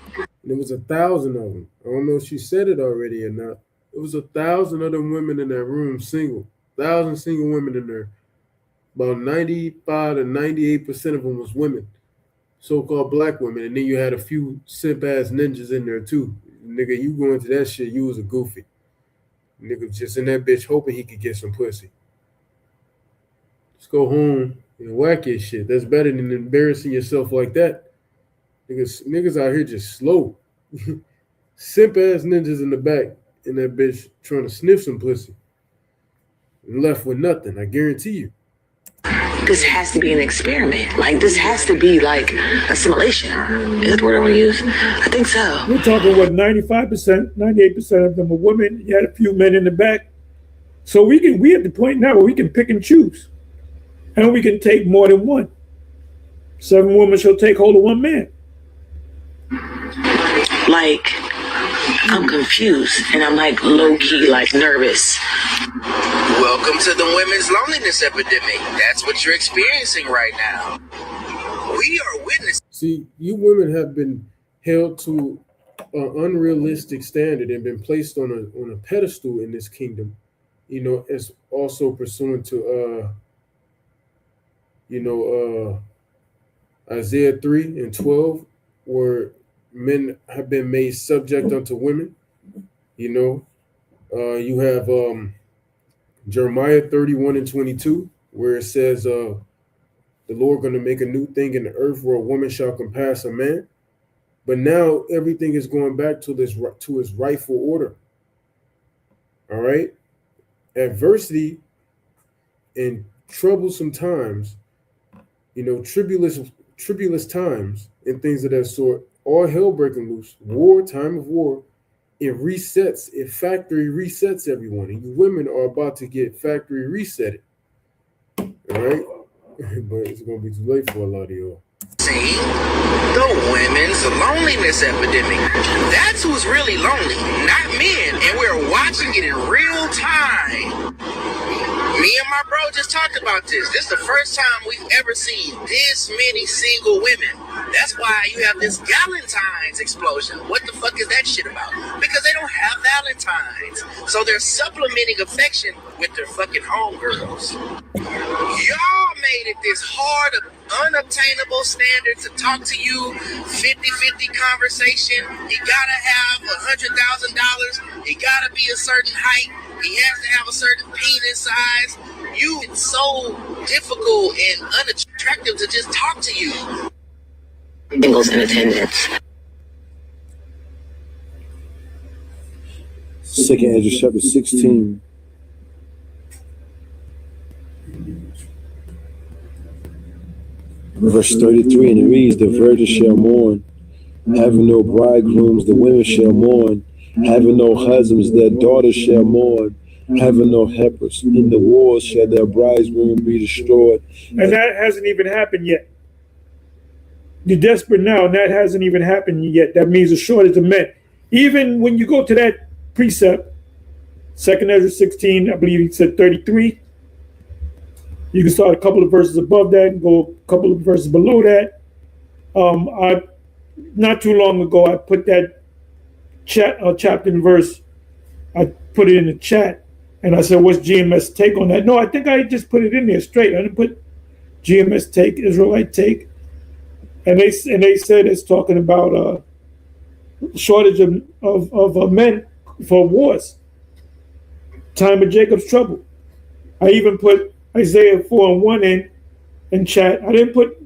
[SPEAKER 1] There was 1,000 of them. I don't know if she said it already or not. It was 1,000 of them women in that room, single. 1,000 single women in there. About 95 to 98% of them was women, so-called black women. And then you had a few simp-ass ninjas in there too. Nigga, you go into that shit, you was a goofy. Nigga just in that bitch hoping he could get some pussy. Just go home and whack your shit. That's better than embarrassing yourself like that. Niggas out here just slow. Simp-ass ninjas in the back in that bitch trying to sniff some pussy. And left with nothing, I guarantee you.
[SPEAKER 3] this has to be an experiment. Like, this has to be like assimilation. Is that the word I want to use? I think so.
[SPEAKER 2] We're talking, what, 95%, 98% of them are women. You had a few men in the back. So we at the point now where we can pick and choose. And we can take more than one. 7 women shall take hold of 1 man.
[SPEAKER 3] Like, I'm confused and I'm like low-key, like nervous.
[SPEAKER 4] Welcome to the women's loneliness epidemic. That's what you're experiencing right now. We are witnessing.
[SPEAKER 1] See, you women have been held to an unrealistic standard and been placed on a pedestal in this kingdom. You know, as also pursuant to Isaiah 3:12, where men have been made subject unto women. You know, you have Jeremiah 31:22, where it says, the Lord going to make a new thing in the earth where a woman shall compass a man. But now everything is going back to its rightful order. All right. Adversity and troublesome times, you know, tribulous times and things of that sort, all hell breaking loose, time of war, it factory resets everyone. And you women are about to get factory resetted. All right? But it's going to be too late for a lot of y'all.
[SPEAKER 4] See, the women's loneliness epidemic. That's who's really lonely, not men. And we're watching it in real time. Me and my bro just talked about this. This is the first time we've ever seen this many single women. That's why you have this Valentine's explosion. What the fuck is that shit about? Because they don't have Valentines. So they're supplementing affection with their fucking homegirls. Y'all made it this hard, unobtainable standard to talk to you, 50-50 conversation. He gotta have $100,000. He gotta be a certain height. He has to have a certain penis size. It's so difficult and unattractive to just talk to you.
[SPEAKER 3] Singles in attendance.
[SPEAKER 10] 2nd Ezra chapter 16. Verse 33, and it reads, the virgins shall mourn, having no bridegrooms, the women shall mourn, having no husbands, their daughters shall mourn, having no helpers. In the wars shall their bridegroom be destroyed.
[SPEAKER 2] And that hasn't even happened yet. You're desperate now, and that hasn't even happened yet. That means a shortage of men. Even when you go to that precept, 2nd Ezra 16, I believe he said 33. You can start a couple of verses above that and go a couple of verses below that. Not too long ago, I put that chapter and verse, I put it in the chat, and I said, what's GMS take on that? No, I think I just put it in there straight. I didn't put GMS take, Israelite take. And they said it's talking about shortage of men for wars. Time of Jacob's trouble. I even put Isaiah 4:1 in chat. I didn't put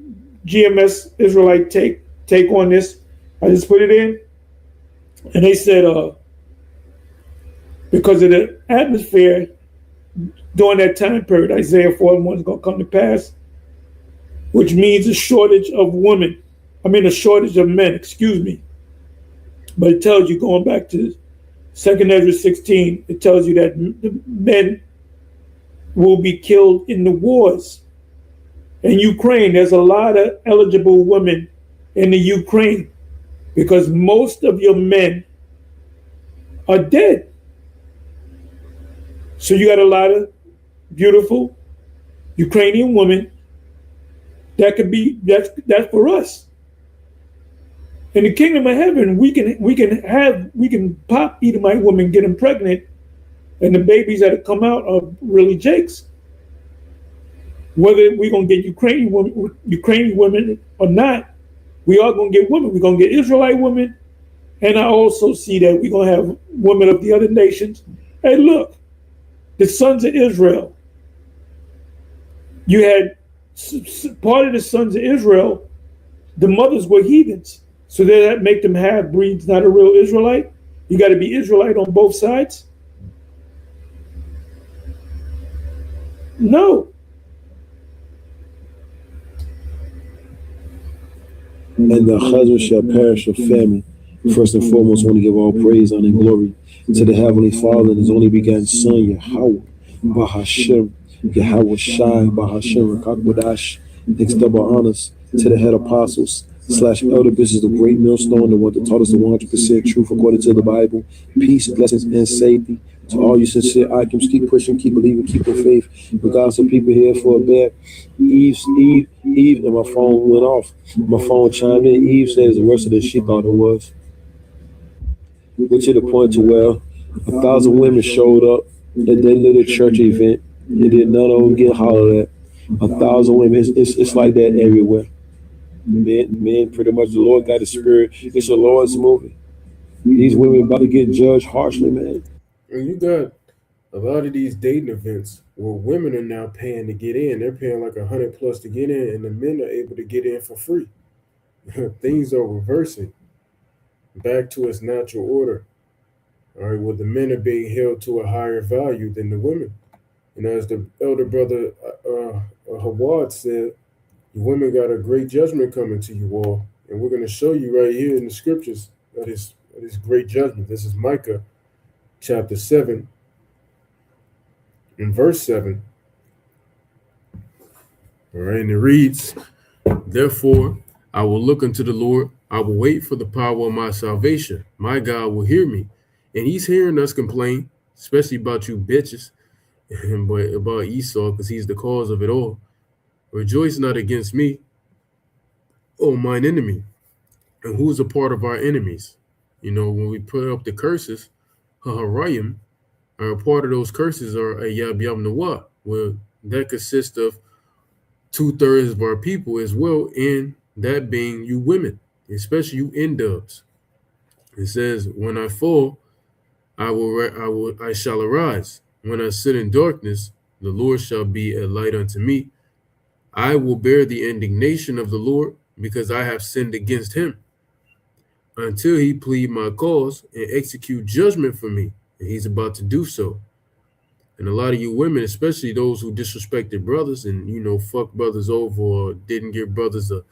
[SPEAKER 2] GMS Israelite take on this. I just put it in. And they said because of the atmosphere during that time period. Isaiah 41 is going to come to pass, which means a shortage of women. A shortage of men, excuse me. But it tells you, going back to 2nd Ezra 16, it tells you that the men will be killed in the wars. In Ukraine, there's a lot of eligible women in the Ukraine because most of your men are dead. So you got a lot of beautiful Ukrainian women that could be that's for us. In the kingdom of heaven, we can pop Edomite women, get them pregnant, and the babies that come out are really Jake's. Whether we're gonna get Ukrainian women or not, we are gonna get women. We're gonna get Israelite women, and I also see that we're gonna have women of the other nations. Hey, look, the sons of Israel. You had part of the sons of Israel. The mothers were heathens. So that make them half breeds, not a real Israelite. You got to be Israelite on both sides. No.
[SPEAKER 10] And the husband shall perish of famine. First and foremost, I want to give all praise, honor, and glory to the Heavenly Father and His only begotten Son, Yahweh, Bahashem, Yahweh Shai, Bahashem, Rakakwadash. Next double honors to the head apostles / elder bishops, the great millstone, the one that taught us the 100% truth according to the Bible. Peace, blessings, and safety to all you sincere items. Keep pushing, keep believing, keep the faith. Regardless of people here for a bit. Eve, and my phone went off. My phone chimed in. Eve said it's worse than she thought it was. Which to the point to where 1,000 women showed up at that little church event. And then none of them get hollered at. 1,000 women. It's like that everywhere. Men, pretty much the Lord got His spirit. It's the Lord's movie. These women about to get judged harshly, man.
[SPEAKER 1] And you got a lot of these dating events where women are now paying to get in. They're paying like $100+ to get in, and the men are able to get in for free. Things are reversing back to its natural order. All right, well, the men are being held to a higher value than the women. And as the elder brother Hawad said, the women got a great judgment coming to you all. And we're going to show you right here in the scriptures that is great judgment. This is Micah chapter 7 and verse 7. All right, and it reads, "Therefore, I will look unto the Lord. I will wait for the power of my salvation. My God will hear me." And He's hearing us complain, especially about you bitches, but about Esau, because he's the cause of it all. "Rejoice not against me, O mine enemy." And who's a part of our enemies? When we put up the curses, Haharayim, a part of those curses are a Yab Yam Nawah, where that consists of 2/3 of our people as well, and that being you women, especially you N-dubs. It says, "When I fall, I shall arise. When I sit in darkness, the Lord shall be a light unto me. I will bear the indignation of the Lord, because I have sinned against Him, until He plead my cause and execute judgment for me." And He's about to do so. And a lot of you women, especially those who disrespected brothers and, fuck brothers over or didn't give brothers a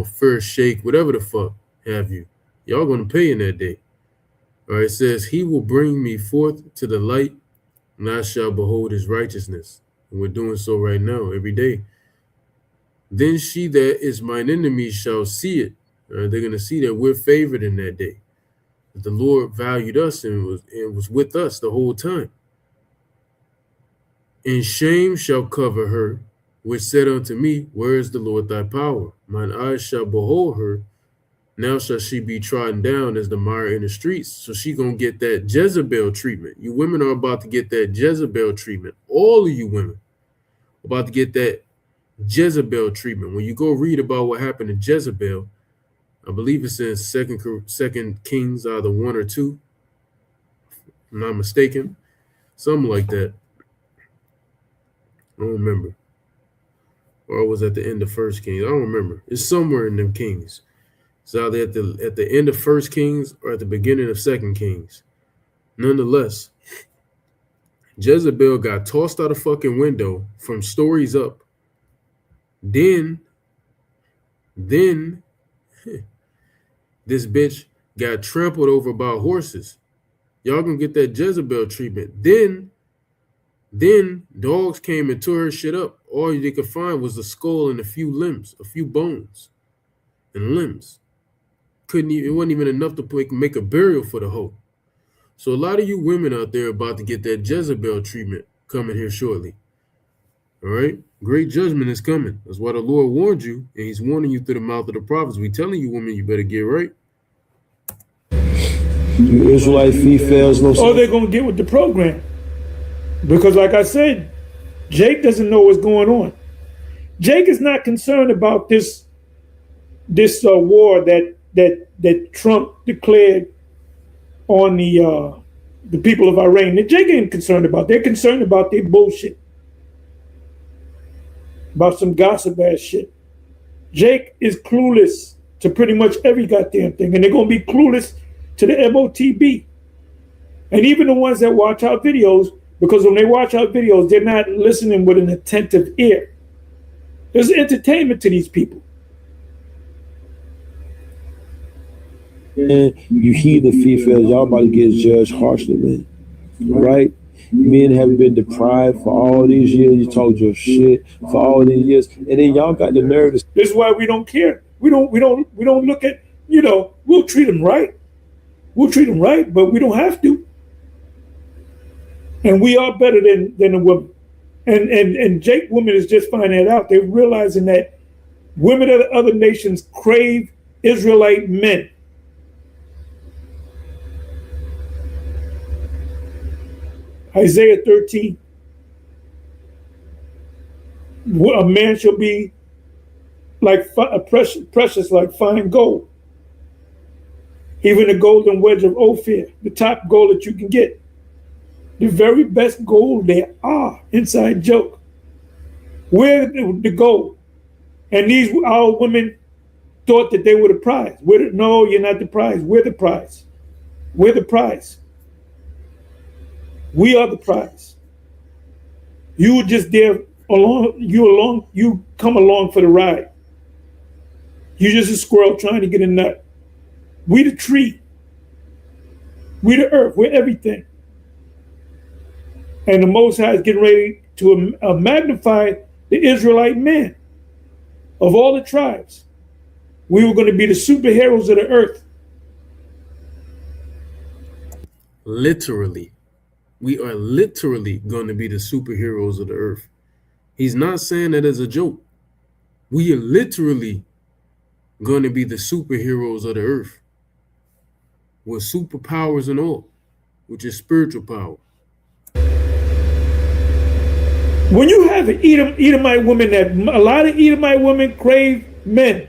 [SPEAKER 1] fair shake, whatever the fuck have you, y'all going to pay in that day. All right, it says, "He will bring me forth to the light, and I shall behold His righteousness." And we're doing so right now, every day. "Then she that is mine enemy shall see it." They're going to see that we're favored in that day. That the Lord valued us and was with us the whole time. "And shame shall cover her, which said unto me, Where is the Lord thy power? Mine eyes shall behold her. Now shall she be trodden down as the mire in the streets." So she going to get that Jezebel treatment. You women are about to get that Jezebel treatment. All of you women are about to get that Jezebel treatment. When you go read about what happened to Jezebel, I believe it's in Second Kings, either 1 or 2. If I'm not mistaken. Something like that. I don't remember. Or it was at the end of First Kings. I don't remember. It's somewhere in them Kings. It's either at the end of First Kings or at the beginning of Second Kings. Nonetheless, Jezebel got tossed out a fucking window from stories up. Then this bitch got trampled over by horses. Y'all gonna get that Jezebel treatment. Then dogs came and tore her shit up. All they could find was a skull and a few limbs, a few bones and limbs. It wasn't even enough to make a burial for the hoe. So a lot of you women out there about to get that Jezebel treatment coming here shortly. All right? Great judgment is coming. That's why the Lord warned you, and he's warning you through the mouth of the prophets. We telling you, women, you better get right.
[SPEAKER 10] You Israelite females know
[SPEAKER 2] Or they're going to get with the program. Because like I said, Jake doesn't know what's going on. Jake is not concerned about this war that Trump declared on the people of Iran. That Jake ain't concerned about. They're concerned about their bullshit. About some gossip ass shit. Jake is clueless to pretty much every goddamn thing. And they're going to be clueless to the MOTB. And even the ones that watch our videos, because when they watch our videos, they're not listening with an attentive ear. There's entertainment to these people.
[SPEAKER 10] And you hear the females, y'all about to get judged harshly, man. Right? Men have been deprived for all these years. You told your shit for all these years, and then y'all got the nerve to.
[SPEAKER 2] This is why we don't care. We don't look at, we'll treat them right. We'll treat them right, but we don't have to. And we are better than a woman. And Jake women is just finding that out. They're realizing that women of other nations crave Israelite men. Isaiah 13. A man shall be like precious like fine gold. Even the golden wedge of Ophir, the top gold that you can get. The very best gold there are. Inside joke. We're the gold. And our women thought that they were the prize. No, you're not the prize. We're the prize. We're the prize. We are the prize. You were just there you come along for the ride. You're just a squirrel trying to get a nut. We the tree. We the earth. We're everything. And the Most High is getting ready to magnify the Israelite men of all the tribes. We were going to be the superheroes of the earth.
[SPEAKER 1] Literally. We are literally going to be the superheroes of the earth. He's not saying that as a joke. We are literally going to be the superheroes of the earth. With superpowers and all, which is spiritual power.
[SPEAKER 2] When you have an Edomite woman, that a lot of Edomite women crave men.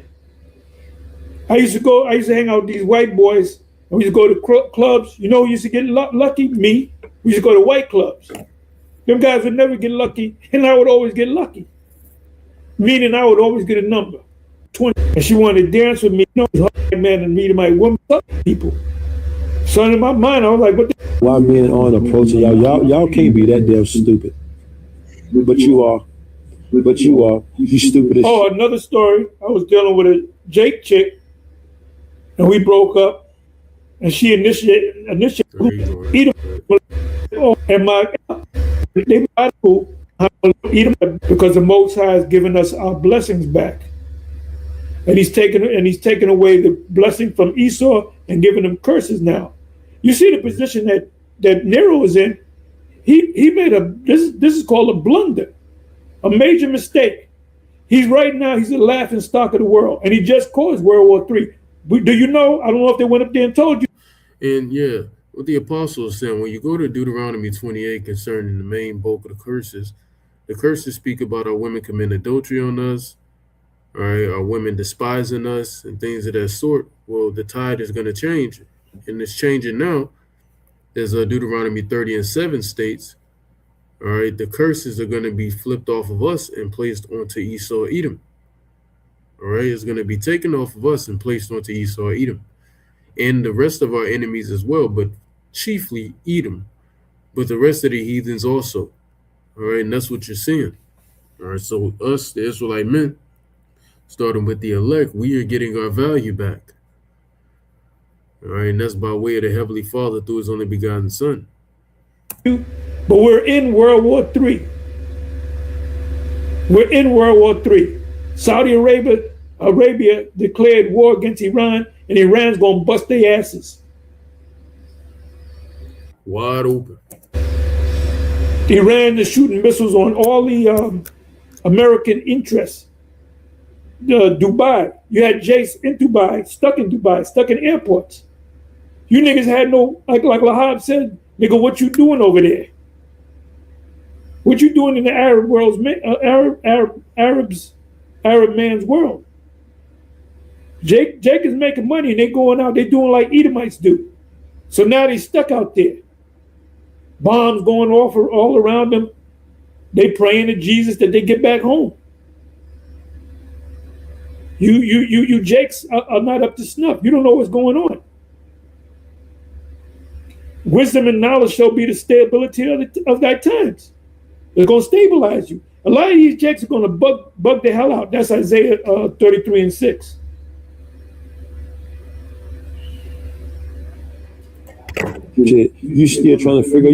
[SPEAKER 2] I used to hang out with these white boys, and we used to go to clubs. You know who used to get lucky? Me. We used to go to white clubs. Them guys would never get lucky, and I would always get lucky. Meaning I would always get a number, 20. And she wanted to dance with me. You know, man and Edomite women, people. So in my mind, I was like, what?
[SPEAKER 10] Why men aren't approaching y'all? Y'all can't be that damn stupid. But you are. You stupid as shit.
[SPEAKER 2] Oh, another story. I was dealing with a Jake chick, and we broke up. And she initiated Edom, and they because the Most High has given us our blessings back, and he's taken away the blessing from Esau and given him curses now. You see the position that Nero is in. He made this is called a blunder, a major mistake. He's the laughing stock of the world, and he just caused World War III. Do you know? I don't know if they went up there and told you.
[SPEAKER 1] And yeah, what the apostle is saying, when you go to Deuteronomy 28 concerning the main bulk of the curses speak about our women committing adultery on us, all right, our women despising us, and things of that sort. Well, the tide is going to change, and it's changing now. As Deuteronomy 30:7 states, all right, the curses are going to be flipped off of us and placed onto Esau, Edom. All right, it's going to be taken off of us and placed onto Esau, Edom, and the rest of our enemies as well. But chiefly Edom, but the rest of the heathens also. All right, and that's what you're seeing. All right, so us, the Israelite men, starting with the elect, we are getting our value back. All right, and that's by way of the Heavenly Father through His only begotten Son.
[SPEAKER 2] But we're in World War III. We're in World War III. Saudi Arabia declared war against Iran, and Iran's gonna bust their asses.
[SPEAKER 1] Wide open.
[SPEAKER 2] Iran is shooting missiles on all the American interests. Dubai, you had Jace in Dubai, stuck in airports. You niggas had no, like Lahab said, nigga, what you doing over there? What you doing in the Arab world's Arab man's world? Jake is making money and they going out, they doing like Edomites do. So now they stuck out there. Bombs going off all around them. They praying to Jesus that they get back home. You Jakes are not up to snuff. You don't know what's going on. Wisdom and knowledge shall be the stability of thy times. It's going to stabilize you. A lot of these Jakes are going to bug the hell out. That's Isaiah 33:6.
[SPEAKER 10] You still trying to figure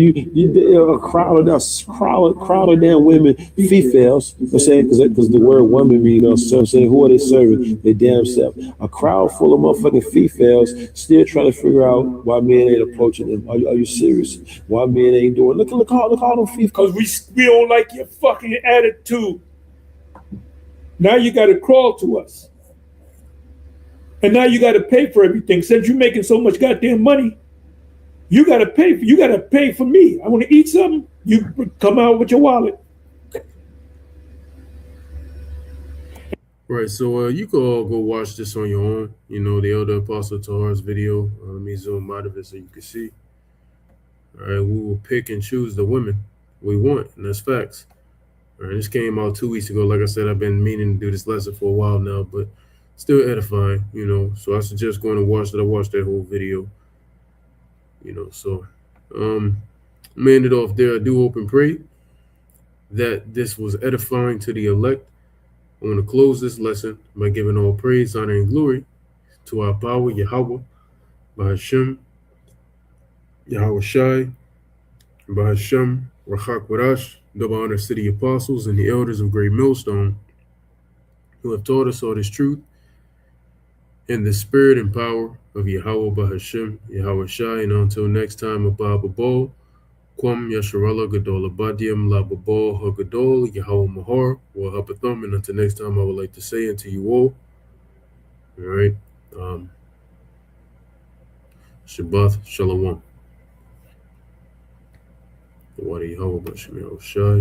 [SPEAKER 10] a crowd of damn women, females. I'm saying because the word woman means, so I'm saying who are they serving? They damn self. A crowd full of motherfucking females still trying to figure out why men ain't approaching them. Are you serious? Why men ain't doing? Look all them females.
[SPEAKER 2] Because we don't like your fucking attitude. Now you got to crawl to us, and now you got to pay for everything. Since you're making so much goddamn money. You gotta pay for me. I want to eat something. You come out with your wallet.
[SPEAKER 1] Right, so you can all go watch this on your own. You know, the Elder Apostle Tahar's video. Let me zoom out of it so you can see. All right, we will pick and choose the women we want, and that's facts. All right, this came out 2 weeks ago. Like I said, I've been meaning to do this lesson for a while now, but still edifying, you know. So I suggest going to watch it. I watched that whole video. You know, so I'm gonna end it off there. I do hope and pray that this was edifying to the elect. I want to close this lesson by giving all praise, honor, and glory to our power, Yahweh, by Hashem, Yahweh Shai, by Hashem, Rachak Warash, double honor city apostles, and the elders of Great Millstone, who have taught us all this truth in the spirit and power of Yahweh by Hashem, Yahweh Shai, and until next time, Abba Babal, Kwam Yasharala Gadol Abadiam La Babal Hagadol, Yahweh Mahar, Wahapatham, and until next time, I would like to say unto you all right, Shabbat Shalom. The water Yahweh Bashem Shai.